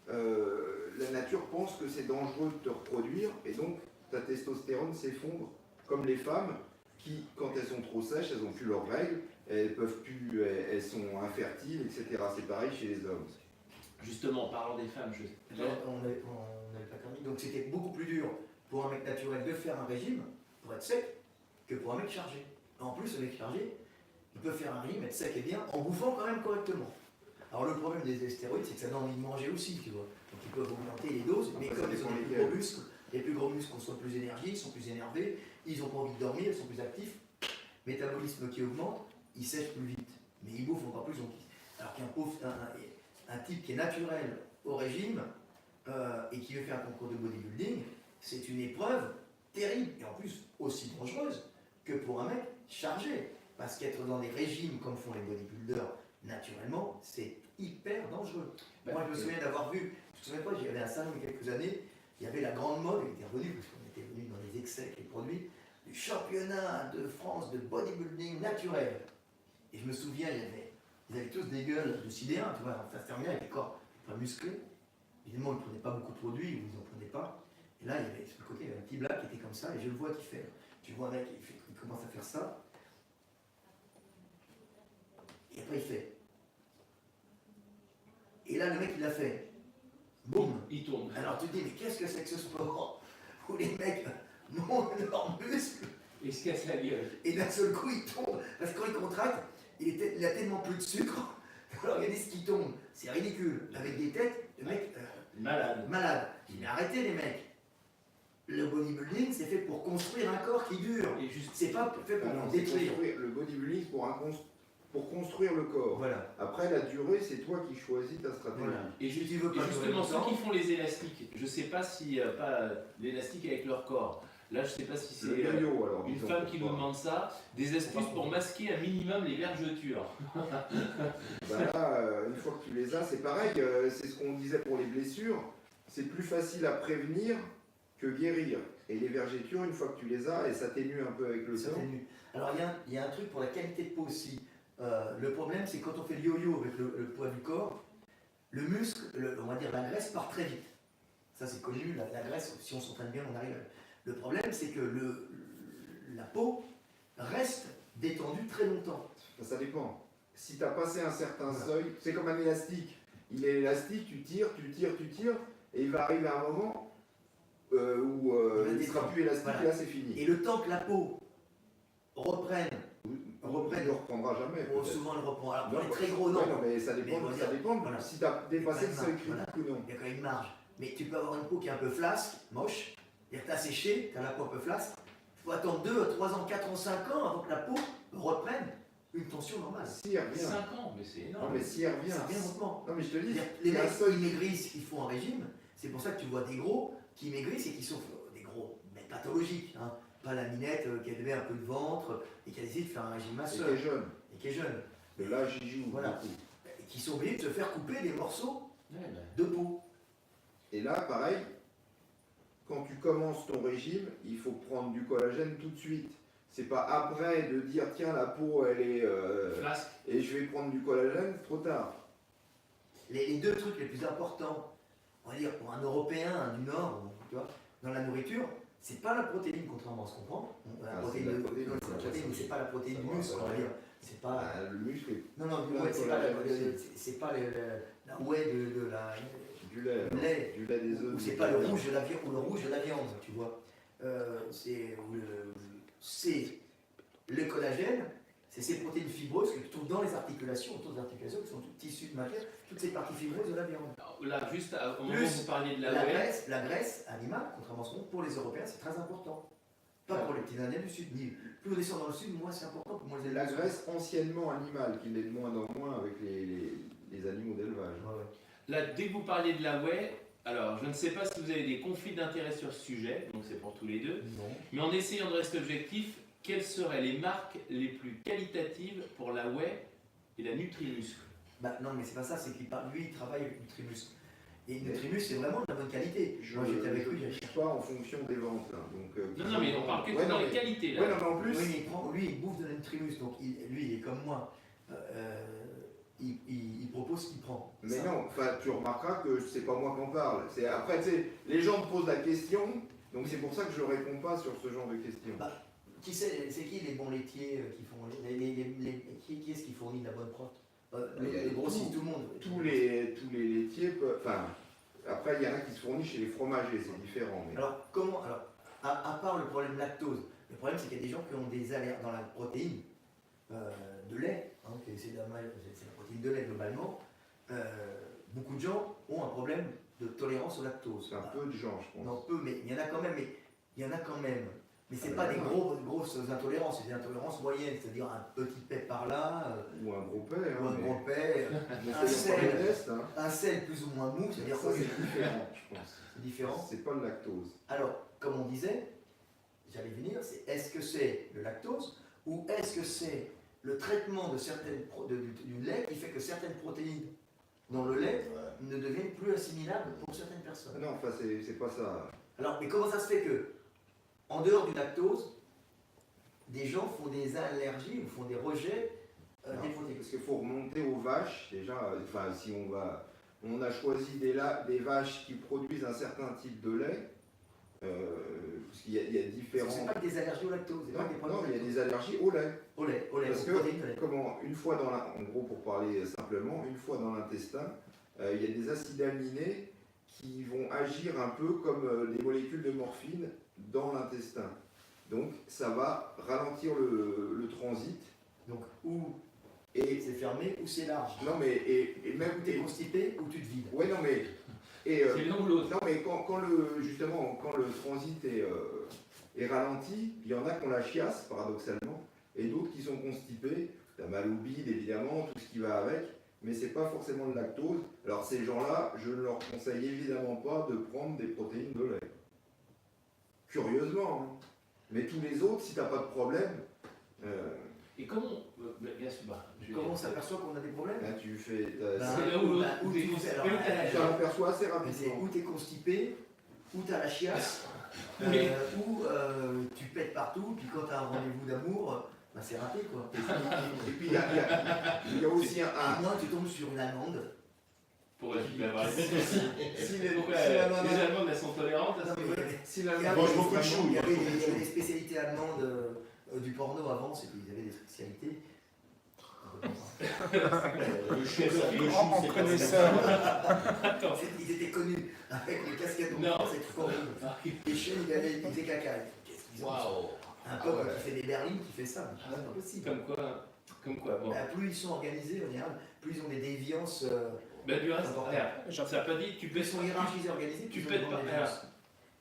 la nature pense que c'est dangereux de te reproduire, et donc ta testostérone s'effondre, comme les femmes qui, quand elles sont trop sèches, elles n'ont plus leurs règles, elles peuvent plus, elles sont infertiles, etc. C'est pareil chez les hommes. Justement, parlant des femmes, On n'avait pas permis. Donc c'était beaucoup plus dur pour un mec naturel de faire un régime, pour être sec, que pour un mec chargé. En plus, le mec chargé, il peut faire un régime, être sec et bien, en bouffant quand même correctement. Alors le problème des stéroïdes, c'est que ça donne envie de manger aussi, tu vois. Donc ils peuvent augmenter les doses, mais comme ils ont des plus gros muscles, les plus gros muscles consomme plus d'énergie, ils sont plus énervés, ils n'ont pas envie de dormir, ils sont plus actifs. Métabolisme qui augmente, ils sèchent plus vite, mais ils bouffent encore plus. Alors qu'un type qui est naturel au régime et qui veut faire un concours de bodybuilding, c'est une épreuve terrible et en plus aussi dangereuse que pour un mec chargé. Parce qu'être dans des régimes comme font les bodybuilders naturellement, c'est hyper dangereux. Moi, je me souviens d'avoir vu, je me souviens pas, j'y allais à un salon il y a quelques années, il y avait la grande mode, il était revenu, parce qu'on était venu dans les excès avec les produits, du championnat de France de bodybuilding naturel. Et je me souviens, ils avaient tous des gueules de sidérins, tu vois, en face terminale, avec des corps pas musclés. évidemment, il ne prenait pas beaucoup de produits, ou ils n'en prenaient pas. Et là, il y avait sur le côté, il y avait un petit black qui était comme ça, et je le vois qui fait. Tu vois un mec, il commence à faire ça. Et après, il fait. Et là, le mec, il l'a fait. Boum. Il tourne. Alors tu te dis, mais qu'est-ce que c'est que ce sport où les mecs montent leurs muscles Il se casse la gueule. et d'un seul coup ils tombent. Parce que quand ils contractent, il a tellement plus de sucre dans l'organisme qui tombe. C'est ridicule. Avec des têtes de mecs Malade. malades. Mais arrêtez les mecs. Le bodybuilding, c'est fait pour construire un corps qui dure. Et juste. C'est pas fait pour Ah non, c'est détruire. construire le bodybuilding pour construire le corps. Voilà. Après, la durée, c'est toi qui choisis ta stratégie. Voilà. Et, Si tu veux pas justement, durer ceux longtemps- qui font les élastiques, je sais pas si pas l'élastique avec leur corps. Là, je sais pas si Le c'est yo-yo, alors. une disons, femme qui nous pourquoi. demande ça. Des astuces pour masquer un minimum les vergetures. Bah là, une fois que tu les as, c'est pareil, c'est ce qu'on disait pour les blessures, c'est plus facile à prévenir que guérir. Et les vergetures, une fois que tu les as, elles s'atténuent un peu avec le Ça temps. t'énue. Alors il y a un truc pour la qualité de peau aussi. Le problème, c'est quand on fait le yo-yo avec le poids du corps, le muscle, on va dire la graisse part très vite. Ça c'est connu, la graisse, si on s'entraîne bien, on arrive à... Le problème, c'est que la peau reste détendue très longtemps. Ça dépend. Si tu as passé un certain seuil, c'est comme un élastique. Il est élastique, tu tires, et il va arriver à un moment où Il va il ne sera descendre. plus élastique, Voilà. et là c'est fini. Et le temps que la peau reprenne, Il ne reprendra jamais. bon, peut-être. souvent elle reprend. Alors pour Non, les très gros, non. ouais, non, mais ça dépend, Mais on va ça dire, dépend voilà. si tu as dépassé le seuil critique Voilà. ou non. Il y a quand même une marge. Mais tu peux avoir une peau qui est un peu flasque, moche, et tu as séché, tu as la peau un peu flasque. Il faut attendre 2, 3 ans, 4 ans, 5 ans avant que la peau reprenne une tension normale. Si elle revient. 5 ans, mais c'est Non, énorme. mais si elle revient. Ça revient lentement. Non, mais je te dis, Les il y a un mecs seuil. qui maigrissent, qui font un régime, c'est pour ça que tu vois des gros qui maigrissent et qui sont des gros, mais pathologiques. Hein. Pas la minette qui avait un peu de ventre et qui a décidé de faire un régime Et masseur qui est jeune. et qui est jeune. De l'âge, il joue Voilà. beaucoup. Et qui sont obligés de se faire couper des morceaux Ouais, ben, de peau. Et là, pareil, quand tu commences ton régime, il faut prendre du collagène tout de suite. C'est pas après de dire tiens la peau elle est flasque. et je vais prendre du collagène, c'est trop tard. Les deux trucs les plus importants, on va dire pour un Européen du Nord, tu vois, dans la nourriture, c'est pas la protéine, contrairement à ce qu'on prend. La Ah, protéine, c'est la de- protéine, non, c'est la ça, protéine, ça, mais c'est pas la protéine ça du va, muscle, ça on va va. dire. C'est pas. Ah, le muscle est Non, non, plein ouais, de c'est pas collagène aussi. c'est pas la whey de la. du lait, Le lait. du lait des œufs. Ou c'est pas le rouge de la viande, ou le rouge de la viande, tu vois. C'est le collagène, c'est ces protéines fibreuses que tu trouves dans les articulations, autour des articulations, qui sont toutes tissus de matière, toutes ces parties fibreuses de la viande. Alors, là, juste au moment où Plus vous parliez de La la whey, graisse animale, contrairement à ce qu'on pour les Européens, c'est très important. Pas pour les petits Indiens du Sud. Ni, plus on descend dans le Sud, moins c'est important pour moi les La Indiens. graisse anciennement animale, qui l'est de moins en moins avec les animaux d'élevage. Ouais, ouais. là, dès que vous parliez de la whey, alors je ne sais pas si vous avez des conflits d'intérêt sur ce sujet, donc c'est pour tous les deux, Non. mais en essayant de rester objectif, quelles seraient les marques les plus qualitatives pour la whey et la Nutrimuscle? Bah, non, mais c'est pas ça, c'est qu'il parle, lui, il travaille avec Nutrimus. Et Nutrimus, c'est vraiment de la bonne qualité. Je Moi, j'étais avec ne lui, juge pas en fonction des ventes. Hein, donc, Non, non, mais on parle que Ouais, dans non, les mais- qualités là. Ouais, non, mais en plus, Oui, mais lui, il bouffe de la Nutrimus, donc lui, il est comme moi. Il propose ce qu'il prend. mais Ça. non, enfin, tu remarqueras que c'est pas moi qui en parle. Après, tu sais, les gens me posent la question, donc c'est pour ça que je réponds pas sur ce genre de questions. Bah, c'est qui les bons laitiers qui font qui est-ce qui fournit de la bonne prot Mais Les grossistes, tout- tout le monde. Tous les laitiers peuvent. Enfin, après, il y en a qui se fournissent chez les fromagers, c'est différent. Mais... Alors, comment alors, à part le problème lactose, le problème c'est qu'il y a des gens qui ont des allergies dans la protéine de lait, hein, c'est la protéine de lait globalement. Beaucoup de gens ont un problème de tolérance au lactose. c'est un peu de genre, je pense. Non, peu, mais il y en a quand même. Mais c'est Ah, pas mais des non. grosses intolérances, c'est des intolérances moyennes, c'est-à-dire un petit paix par là, Ou un gros paix. ou un mais... gros paix, mais un c'est pas les sel. tests, hein. un sel plus ou moins mou, c'est-à-dire Ça, c'est différent, je pense. c'est différent. C'est pas le lactose. Alors, comme on disait, j'allais venir, c'est est-ce que c'est le lactose ou est-ce que c'est le traitement de du lait qui fait que certaines protéines dans le lait ne deviennent plus assimilables pour certaines Ah personnes. non, enfin, c'est pas ça. Alors, mais comment ça se fait que, en dehors du lactose, des gens font des allergies ou font des rejets Non, des protéines? Parce qu'il faut remonter aux vaches, déjà, enfin, si on va On a choisi des vaches qui produisent un certain type de lait, parce qu'il y a différents... C'est pas des allergies au lactose, c'est pas des Non, il y a des allergies au lait. au lait, Parce aux que, protéines de lait. une fois en gros pour parler simplement, une fois dans l'intestin, il y a des acides aminés qui vont agir un peu comme des molécules de morphine dans l'intestin. Donc ça va ralentir le transit. Donc, ou Et c'est fermé, ou c'est large. non mais et même Ou t'es constipé, ou tu te vides. ouais non mais C'est l'un ou l'autre. non mais quand le transit est ralenti, il y en a qui ont la chiasse paradoxalement et d'autres qui sont constipés. T'as mal au bide évidemment, tout ce qui va avec, mais c'est pas forcément de lactose. Alors ces gens-là, je ne leur conseille évidemment pas de prendre des protéines de lait. Curieusement, hein. Mais tous les autres, si t'as pas de problème, Et comment. Bien sûr, Comment on s'aperçoit qu'on a des problèmes? là, tu fais, C'est l'un ou l'autre. Ou t'es constipé, alors, tu l'aperçois assez mais c'est rapidement. ou t'es constipé, ou t'as la chiasse, Oui. ou tu pètes partout, puis quand t'as un rendez-vous d'amour, bah c'est raté quoi. Et puis il y a aussi À moins que tu tombes sur une allemande. Pour récupérer la si les- Pourquoi si la les nana- Allemandes, elles sont tolérantes à Non, ce mais niveau-là si la il y nana- avait mange beaucoup de des- choux, il y avait mange beaucoup de des- choux. des spécialités allemandes du porno avant, c'est qu'ils avaient des spécialités. Le chou, c'est Grand c'est connaisseur. Attends. Ils étaient connus avec les casquettes au Non. cou, c'est trop horrible. Les chiens, ils faisaient caca. Qu'est-ce qu'ils ont? Waouh. Un peuple qui fait des berlines qui fait ça, mais c'est pas possible. Comme quoi, bon. Bah, plus ils sont organisés en général, plus ils ont des déviances. Ben du reste, Important. regarde, ça n'a pas dit, tu Plus ils pètes, sont hiérarchisés, organisés, tu plus ils ont pètes des pas- déviances.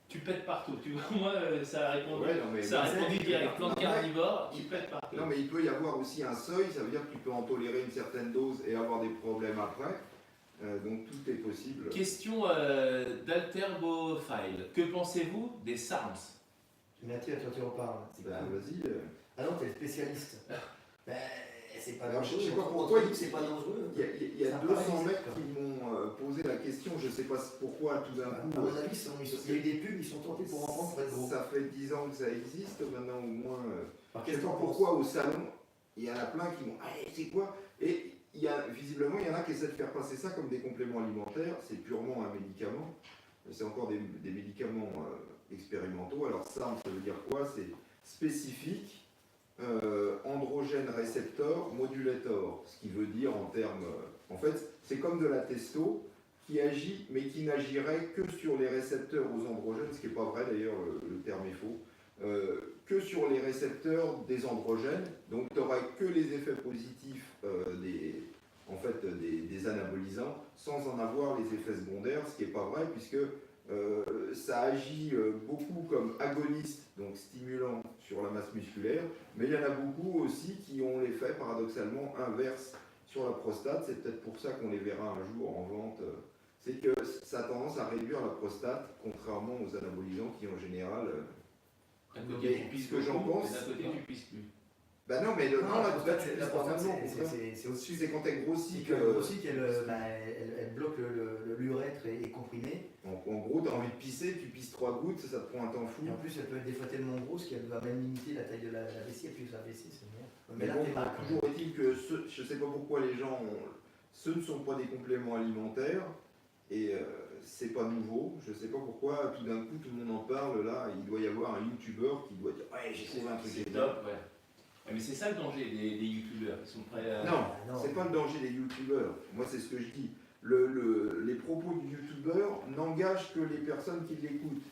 tu pètes partout. Tu vois, moi, ça a répondu. Ouais, non, mais- Ça a répondu direct. Plante Non, carnivore, tu pètes partout. Non mais il peut y avoir aussi un seuil, ça veut dire que tu peux en tolérer une certaine dose et avoir des problèmes après. Donc tout est possible. Question d'Alterbophile. Que pensez-vous des SARMS? Mathieu, toi tu en parles. C'est Bah, pas- vas-y. Ah non, t'es le spécialiste. Ben, c'est pas Alors, dangereux. je sais pas Entre pourquoi nous, c'est pas dangereux. Il y a Ça 200 paralyse, mecs quoi. qui m'ont posé la question, je sais pas pourquoi tout d'un À coup. mon avis, il y a eu des pubs, ils sont tentés pour en prendre pour être gros. Ça fait 10 ans que ça existe maintenant au moins. Alors, Je sais qu'est-ce pas qu'on pense? pourquoi au salon, il y en a plein qui vont ah, c'est quoi? Et visiblement, il y en a qui essaient de faire passer ça comme des compléments alimentaires. C'est purement un médicament. C'est encore des médicaments expérimentaux. Alors ça veut dire quoi? C'est spécifique, androgène récepteur modulator. Ce qui veut dire en termes... en fait, c'est comme de la testo qui agit, mais qui n'agirait que sur les récepteurs aux androgènes, ce qui n'est pas vrai d'ailleurs, le terme est faux. Que sur les récepteurs des androgènes, donc tu n'aurais que les effets positifs des anabolisants, sans en avoir les effets secondaires, ce qui n'est pas vrai, puisque ça agit beaucoup comme agoniste, donc stimulant sur la masse musculaire, mais il y en a beaucoup aussi qui ont l'effet paradoxalement inverse sur la prostate, c'est peut-être pour ça qu'on les verra un jour en vente. C'est que ça a tendance à réduire la prostate, contrairement aux anabolisants qui en général... D'un côté, tu pisses ce que j'en beaucoup, pense- et d'un côté, tu pisses plus. Bah non, mais non, la là, prostate, tu la pisses prostate, normalement, c'est au-dessus. c'est quand elle grossit Si que... elle grossit, elle bloque l'urètre et est comprimée. En gros, tu as envie de pisser, tu pisses 3 gouttes, ça te prend un temps fou. Et en plus, elle peut être des fois tellement grosse qu'elle va même limiter la taille de la vessie, et puis sa vessie, c'est bien. Mais là, bon, t'es mal, quand même. toujours est-il que je sais pas pourquoi les gens ce ne sont pas des compléments alimentaires et c'est pas nouveau. Je sais pas pourquoi tout d'un coup tout le monde en parle. Là, il doit y avoir un youtubeur qui doit dire ouais, j'ai trouvé un truc C'est génial. top, ouais. Ouais, mais c'est ça le danger des youtubeurs. Ils sont prêts à. Non, non. c'est pas le danger des youtubeurs. Moi, c'est ce que je dis. Les propos du youtubeur n'engagent que les personnes qui l'écoutent.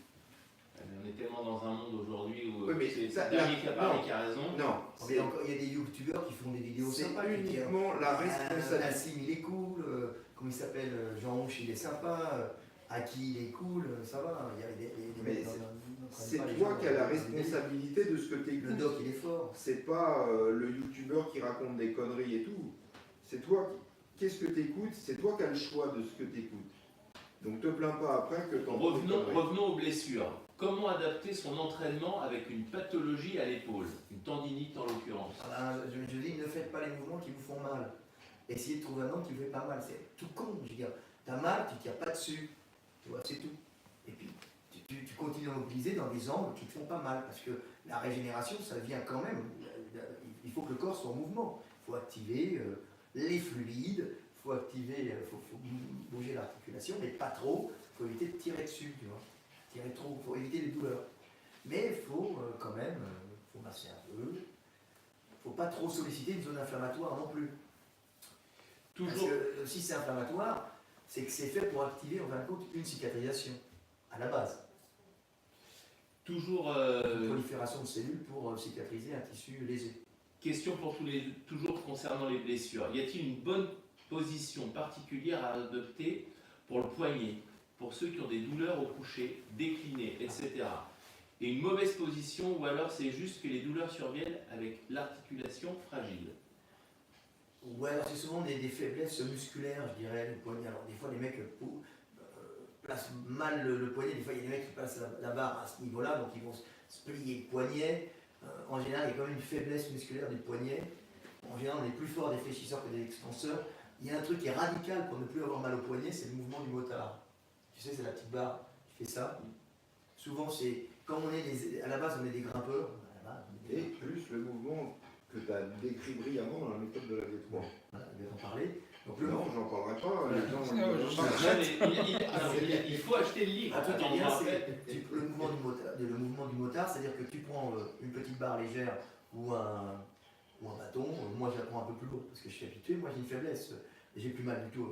On est tellement dans un monde aujourd'hui où Oui, mais c'est ça, le dernier qui a parlé non. qui a raison. Non, Mais encore, il y a des youtubeurs qui font des vidéos c'est sympas. qui disent, uniquement la responsabilité. Nassim, il est cool. Comment il s'appelle? Jean Rouch, il est sympa. Aki, il est cool. Ça va. Il y a des Mais mecs c'est pas les toi gens qui as la dans les responsabilité de ce que tu délires. Le écoutes. doc, il est fort. C'est pas le youtubeur qui raconte des conneries et tout. C'est toi qu'est-ce que tu écoutes, c'est toi qui as le choix de ce que tu écoutes. Donc te plains pas après que t'en Revenons aux blessures. Comment adapter son entraînement avec une pathologie à l'épaule, une tendinite en l'occurrence? Ah ben, je dis, ne faites pas les mouvements qui vous font mal. Essayez de trouver un angle qui vous fait pas mal. C'est tout con. Je veux dire, t'as mal, tu tires pas dessus. Tu vois, c'est tout. Et puis, tu continues à mobiliser dans des angles qui te font pas mal. Parce que la régénération, ça vient quand même. Il faut que le corps soit en mouvement. Il faut activer les fluides. Il faut activer, faut bouger l'articulation, mais pas trop. Il faut éviter de tirer dessus, tu vois. Tirer trop, il faut éviter les douleurs. Mais il faut quand même, faut masser un peu. Il ne faut pas trop solliciter une zone inflammatoire non plus. Toujours, Parce que si c'est inflammatoire, c'est que c'est fait pour activer en fin de compte une cicatrisation, à la base. toujours Une prolifération de cellules pour cicatriser un tissu lésé. question pour toujours concernant les blessures. Y a-t-il une bonne position particulière à adopter pour le poignet, pour ceux qui ont des douleurs au coucher, déclinées, etc. Et une mauvaise position, ou alors c'est juste que les douleurs surviennent avec l'articulation fragile? Ouais, alors c'est souvent des faiblesses musculaires, je dirais, le poignet. Alors des fois, les mecs placent mal le poignet. Des fois, il y a des mecs qui passent la barre à ce niveau-là, donc ils vont se plier le poignet. En général, il y a quand même une faiblesse musculaire du poignet. En général, on est plus fort des fléchisseurs que des extenseurs. Il y a un truc qui est radical pour ne plus avoir mal au poignet, c'est le mouvement du motard. Tu sais, c'est la petite barre qui fait ça. Souvent, c'est comme on est à la base, on est des grimpeurs. Et plus le mouvement que tu as décrit brillamment dans la méthode de la V3. Voilà, je vais t'en parler. Donc, le Non, j'en parlerai pas. Les gens vont Non, dire, je- Il faut acheter le livre. un truc qui est bien, Attends, c'est le mouvement du motard, c'est-à-dire que tu prends une petite barre légère ou un bâton. Moi, je la prends un peu plus lourd parce que je suis habitué. Moi, j'ai une faiblesse. J'ai plus mal du tout.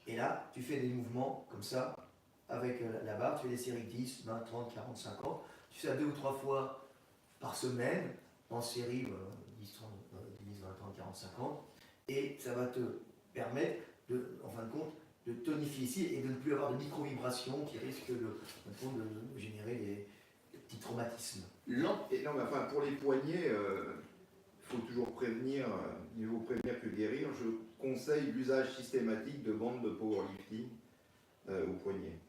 Et là, tu fais des mouvements comme ça avec la barre. Tu fais des séries de 10, 20, 30, 40, 50. Tu fais ça 2 ou 3 fois par semaine en série 10, 30, 10, 20, 30, 40, 50. Et ça va te permettre, en fin de compte, de tonifier ici et de ne plus avoir de micro-vibrations qui risquent de générer des petits traumatismes. Et non, mais enfin, pour les poignets, il faut toujours prévenir, il vaut prévenir que guérir. Je conseille l'usage systématique de bandes de powerlifting au poignet.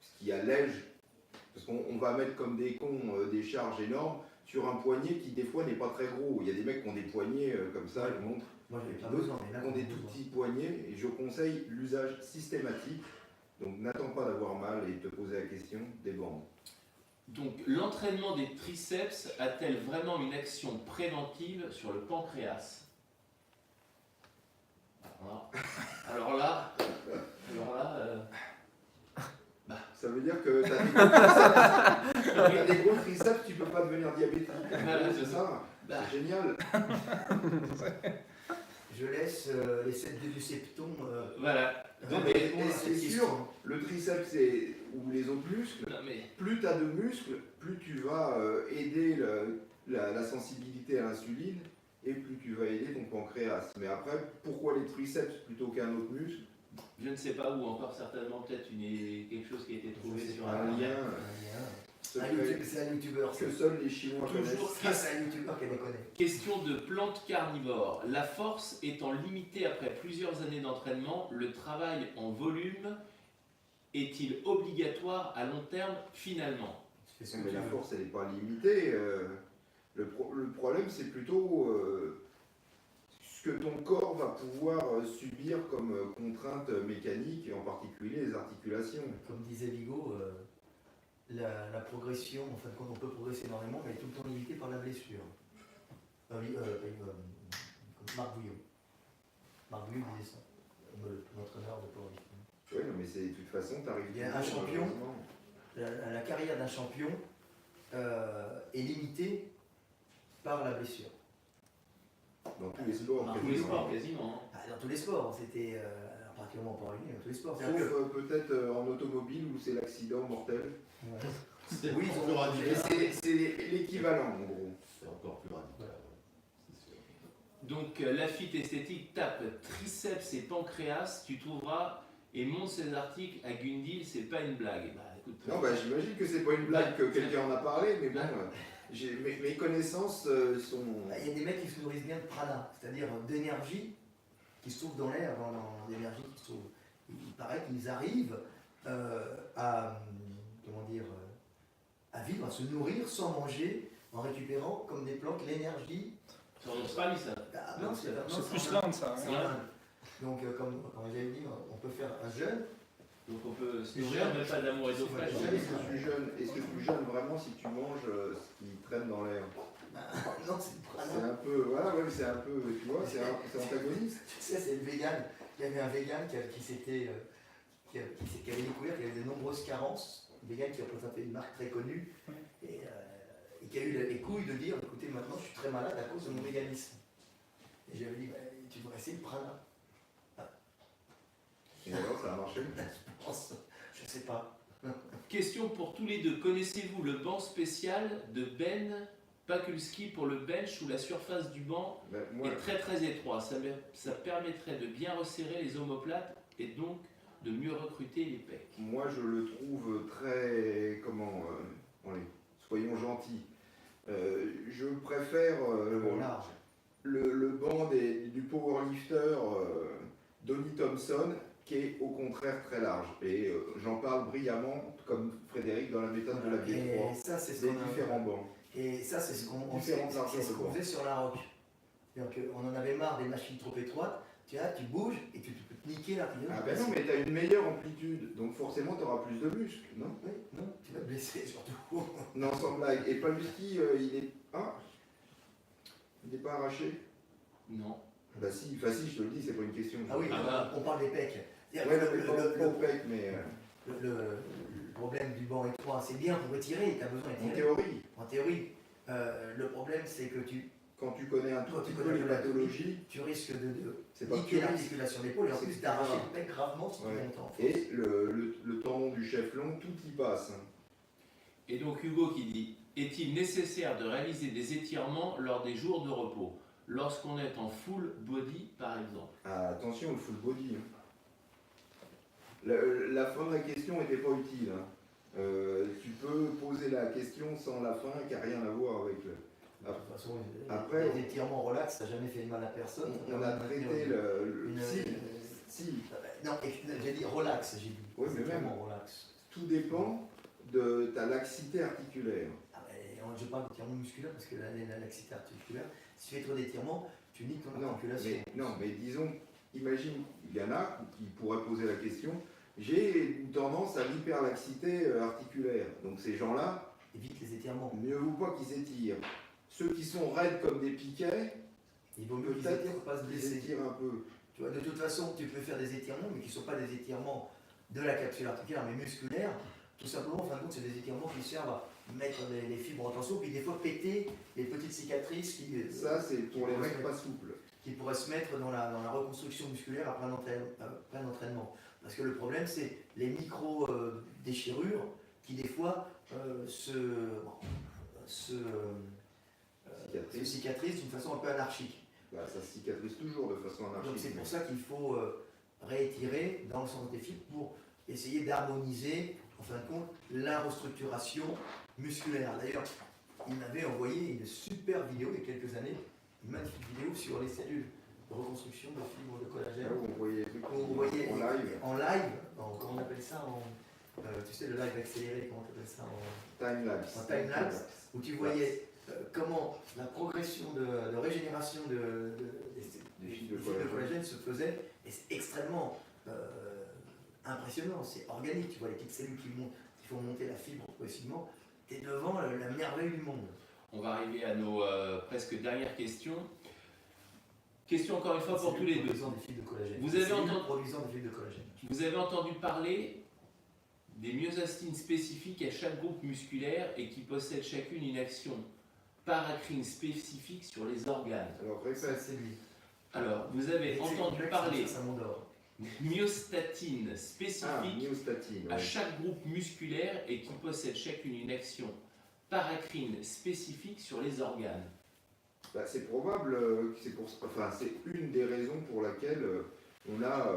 Ce qui allège, parce qu'on va mettre comme des cons des charges énormes sur un poignet qui des fois n'est pas très gros. Il y a des mecs qui ont des poignets comme ça, ils montrent. Moi, je n'ai pas besoin, mais là, Qui ont des tout petits poignets, et je conseille l'usage systématique. Donc n'attends pas d'avoir mal et de te poser la question des bandes. Donc, l'entraînement des triceps a-t-elle vraiment une action préventive sur le pancréas? Alors là, Ça veut dire que t'as des gros triceps, tu peux pas devenir diabétique. C'est ça. C'est génial. je laisse les 7 du septon. voilà. Non, mais c'est sûr, le triceps ou les autres muscles, Non, mais plus tu as de muscles, plus tu vas aider la sensibilité à l'insuline et plus tu vas aider ton pancréas. Mais après, pourquoi les triceps plutôt qu'un autre muscle? je ne sais pas où, encore certainement peut-être quelque chose qui a été trouvé Je sais sur pas, un lien. C'est un youtubeur. que seuls les Chinois Toujours. connaissent. C'est un youtubeur qui les connaît. Question de plantes carnivores. La force étant limitée après plusieurs années d'entraînement, le travail en volume est-il obligatoire à long terme finalement? Mais la force, elle n'est pas limitée. Le problème, c'est plutôt ce que ton corps va pouvoir subir comme contrainte mécanique, et en particulier les articulations. Comme disait Vigo, la progression, en fin de compte, on peut progresser énormément, mais elle est tout le temps limitée par la blessure. Marc Bouillon. Marc Bouillon disait ça, l'entraîneur de powerlifting. Oui, non, mais c'est de toute façon, tu arrives. Il y a un champion. La carrière d'un champion est limitée par la blessure. Dans tous les sports. Dans tous les sports, quasiment. Ah, dans tous les sports, c'était particulièrement pour dans tous les sports. Sauf peut-être en automobile où c'est l'accident mortel. Oui, ils ont plus radical. C'est l'équivalent en gros. C'est encore plus radical. Donc la fit esthétique tape triceps et pancréas, tu trouveras et monte ces articles à Gundil, c'est pas une blague. Bah, écoute, Non, bah j'imagine que c'est pas une blague que quelqu'un en a parlé, mais bon, mes connaissances sont. Il y a des mecs qui se nourrissent bien de prana, c'est-à-dire d'énergie qui se trouve dans l'air, dans l'énergie qui se trouve. Il paraît qu'ils arrivent à vivre, à se nourrir sans manger, en récupérant comme des plantes l'énergie. c'est en Australie ça. Ah, non, c'est C'est plus l'Inde, ça. c'est hein. l'Inde. Donc, comme j'avais dit, on peut faire un jeûne. Donc on peut se nourrir, même pas d'amour et d'eau fraîche. Est-ce que je suis jeune vraiment si tu manges ce qui traîne dans l'air. Non, c'est le C'est prana. un peu, voilà, ouais, c'est un peu, tu vois, c'est antagoniste. Tu sais, c'est le vegan. Il y avait un vegan qui avait découvert qu'il y avait de nombreuses carences. Un vegan qui représentait une marque très connue et qui a eu les couilles de dire écoutez, maintenant je suis très malade à cause de mon véganisme. Et j'avais dit bah, tu devrais essayer le prana. Et alors, ça a marché. Je pense, je sais pas. Question pour tous les deux. Connaissez-vous le banc spécial de Ben Pakulski pour le bench où la surface du banc Ben, moi, est très très étroit? Ça permettrait de bien resserrer les omoplates et donc de mieux recruter les pecs. moi, je le trouve très, allez, soyons gentils. Je préfère Bon, large. le banc du powerlifter Donny Thompson, qui est au contraire très large. Et j'en parle brillamment, comme Frédéric, dans la méthode de la Et B3. ça, c'est ce Des qu'on a- différents bancs. Et ça, c'est ce qu'on Différentes largeurs de banc. faisait sur la rock. On en avait marre des machines trop étroites. Tu vois, tu bouges et tu peux te niquer là. Ah ben non, mais tu as une meilleure amplitude, donc forcément tu auras plus de muscles, non? Oui, non, tu vas te blesser surtout. Non, sans blague. Et Paluski, il est... Ah, il n'est pas arraché? Non. Bah si, enfin si, je te le dis, c'est pas une question. Ah oui, Ah bah. on parle des pecs. Ouais, C'est-à-dire que pas au pec, mais le problème du banc étroit, c'est bien pour étirer, tu as besoin en d'étirer. théorie, En théorie, le problème c'est que quand tu connais un tout Toi, petit tu peu connais les la pathologies, tu risques de c'est pas niquer que tu risques. l'articulation d'épaule et en C'est plus que d'arracher tu le pec gravement si tu Ouais. montes en force. Et le tendon du chef long, tout y passe. Hein. Et donc Hugo qui dit, est-il nécessaire de réaliser des étirements lors des jours de repos, lorsqu'on est en full body par exemple? Ah, attention, le full body. Hein. La fin de la question n'était pas utile. Hein. Tu peux poser la question sans la fin qui n'a rien à voir avec le... De toute façon, Après, les étirements relax, ça n'a jamais fait de mal à personne. On a traité Une- si, Non, j'ai dit relax, j'ai dit. Oui, mais Étirements même. relax. tout dépend de ta laxité articulaire. Ah ben, je parle d'étirement musculaire parce que la laxité articulaire, si tu fais trop d'étirements, tu niques ton articulation. Mais disons, imagine, il y en a qui pourraient poser la question, j'ai une tendance à l'hyperlaxité articulaire. Donc ces gens-là, Évite les étirements. mieux vaut pas qu'ils s'étirent. Ceux qui sont raides comme des piquets, Il vaut mieux qu'ils peut-être étirent pour pas se qu'ils blesser. étirent un peu. Tu vois, de toute façon, tu peux faire des étirements, mais qui ne sont pas des étirements de la capsule articulaire, mais musculaires. Tout simplement, en fin de compte, c'est des étirements qui servent à mettre les fibres en tension, puis des fois péter les petites cicatrices Ça, c'est pour les mecs pas souples. qui pourraient se mettre dans la reconstruction musculaire à plein entraînement. Parce que le problème, c'est les micro-déchirures qui, des fois, se cicatrisent d'une façon un peu anarchique. Bah, ça cicatrise toujours de façon anarchique. Donc c'est pour ça qu'il faut réétirer dans le sens des fibres pour essayer d'harmoniser, en fin de compte, la restructuration musculaire. D'ailleurs, il m'avait envoyé une super vidéo il y a quelques années, une magnifique vidéo sur les cellules de reconstruction de fibres de collagène. Là, vous voyez les trucs Vous voyez en live, comment on appelle ça tu sais, le live accéléré, comment on appelle ça time-lapse. en time-lapse, où tu voyais comment la progression de régénération des fibres de collagène se faisait, et c'est extrêmement impressionnant, c'est organique, tu vois les petites cellules qui font monter la fibre progressivement, tu es devant la merveille du monde. On va arriver à nos presque dernières questions. Question encore une fois pour tous les deux. Produisant des fibres de collagène. Vous avez Cellules entendu- produisant des fibres de collagène. Vous avez entendu parler des myosastines spécifiques à chaque groupe musculaire et qui possèdent chacune une action paracrine spécifique sur les organes. Alors, Ça, répète. c'est lui. Alors, vous avez Et c'est entendu complexe, parler ça m'endort. des myostatines Ah, spécifiques myostatine. à ouais. chaque groupe musculaire et qui possèdent chacune une action paracrine spécifique sur les organes. Bah, c'est probable que c'est une des raisons pour laquelle on a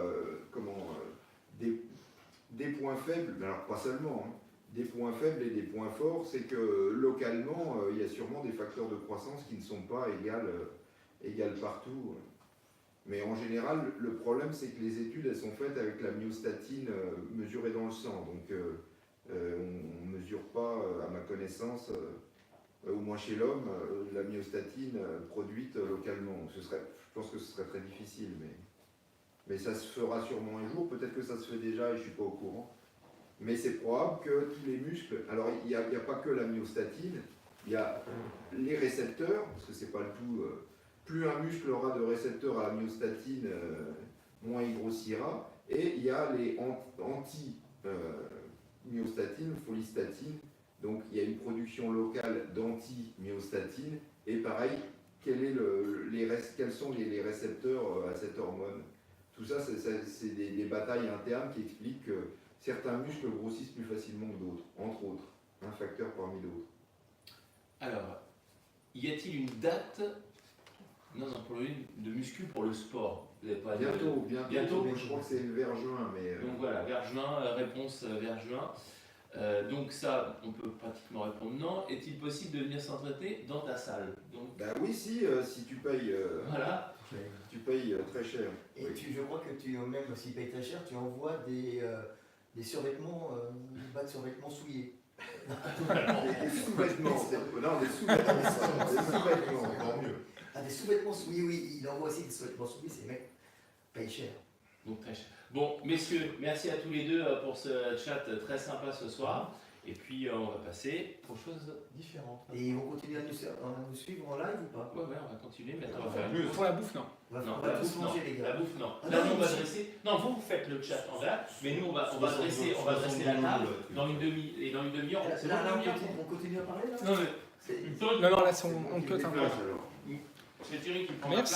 des points faibles, alors pas seulement, hein, des points faibles et des points forts, c'est que localement, il y a sûrement des facteurs de croissance qui ne sont pas égales partout. Mais en général, le problème, c'est que les études, elles sont faites avec la myostatine mesurée dans le sang. Donc, on ne mesure pas, à ma connaissance, au moins chez l'homme, la myostatine produite localement. Je pense que ce serait très difficile, mais ça se fera sûrement un jour. Peut-être que ça se fait déjà et je ne suis pas au courant. Mais c'est probable que tous les muscles, alors il n'y a pas que la myostatine, il y a les récepteurs, parce que c'est pas le tout, plus un muscle aura de récepteurs à la myostatine, moins il grossira, et il y a les anti-myostatine, folistatine, donc il y a une production locale d'anti-myostatine, et pareil, quels sont les récepteurs à cette hormone. Tout ça, c'est des batailles internes qui expliquent que certains muscles grossissent plus facilement que d'autres, entre autres, un facteur parmi d'autres. Alors, y a-t-il une date pour de muscu pour le sport? Vous avez pas Bientôt, Bientôt. je crois que c'est vers juin. Mais Donc voilà, vers juin, réponse vers juin. Donc ça, on peut pratiquement répondre non. Est-il possible de venir s'entraîner dans ta salle? Donc, bah oui, si tu payes, voilà. tu payes très cher. Et je crois que même s'il paye très cher, tu envoies des survêtements, des bas de survêtements souillés. Des sous-vêtements, non, des sous-vêtements, Encore mieux. Ah, des sous-vêtements souillés, oui, il envoie aussi des sous-vêtements souillés, ces mecs payent cher. Donc très cher. Bon, messieurs, merci à tous les deux pour ce chat très sympa ce soir. Et puis on va passer aux choses différentes. Et ils vont continuer à nous suivre en live ou pas? Ouais, on va continuer. Mais attends, On on va faire Pour la bouffe, non. On va Non, tous la bouffe, non. manger, les La gars. bouffe, non. Ah Là, non, nous, on va mais dresser. Non, vous faites le chat en vrai, mais nous, on va dresser la table dans une demi-heure. Là, C'est là, une demi-heure. on continue à parler là? Non, mais... C'est- non, là, on cut un peu. Alors. C'est Thierry qui prend Merci. la place.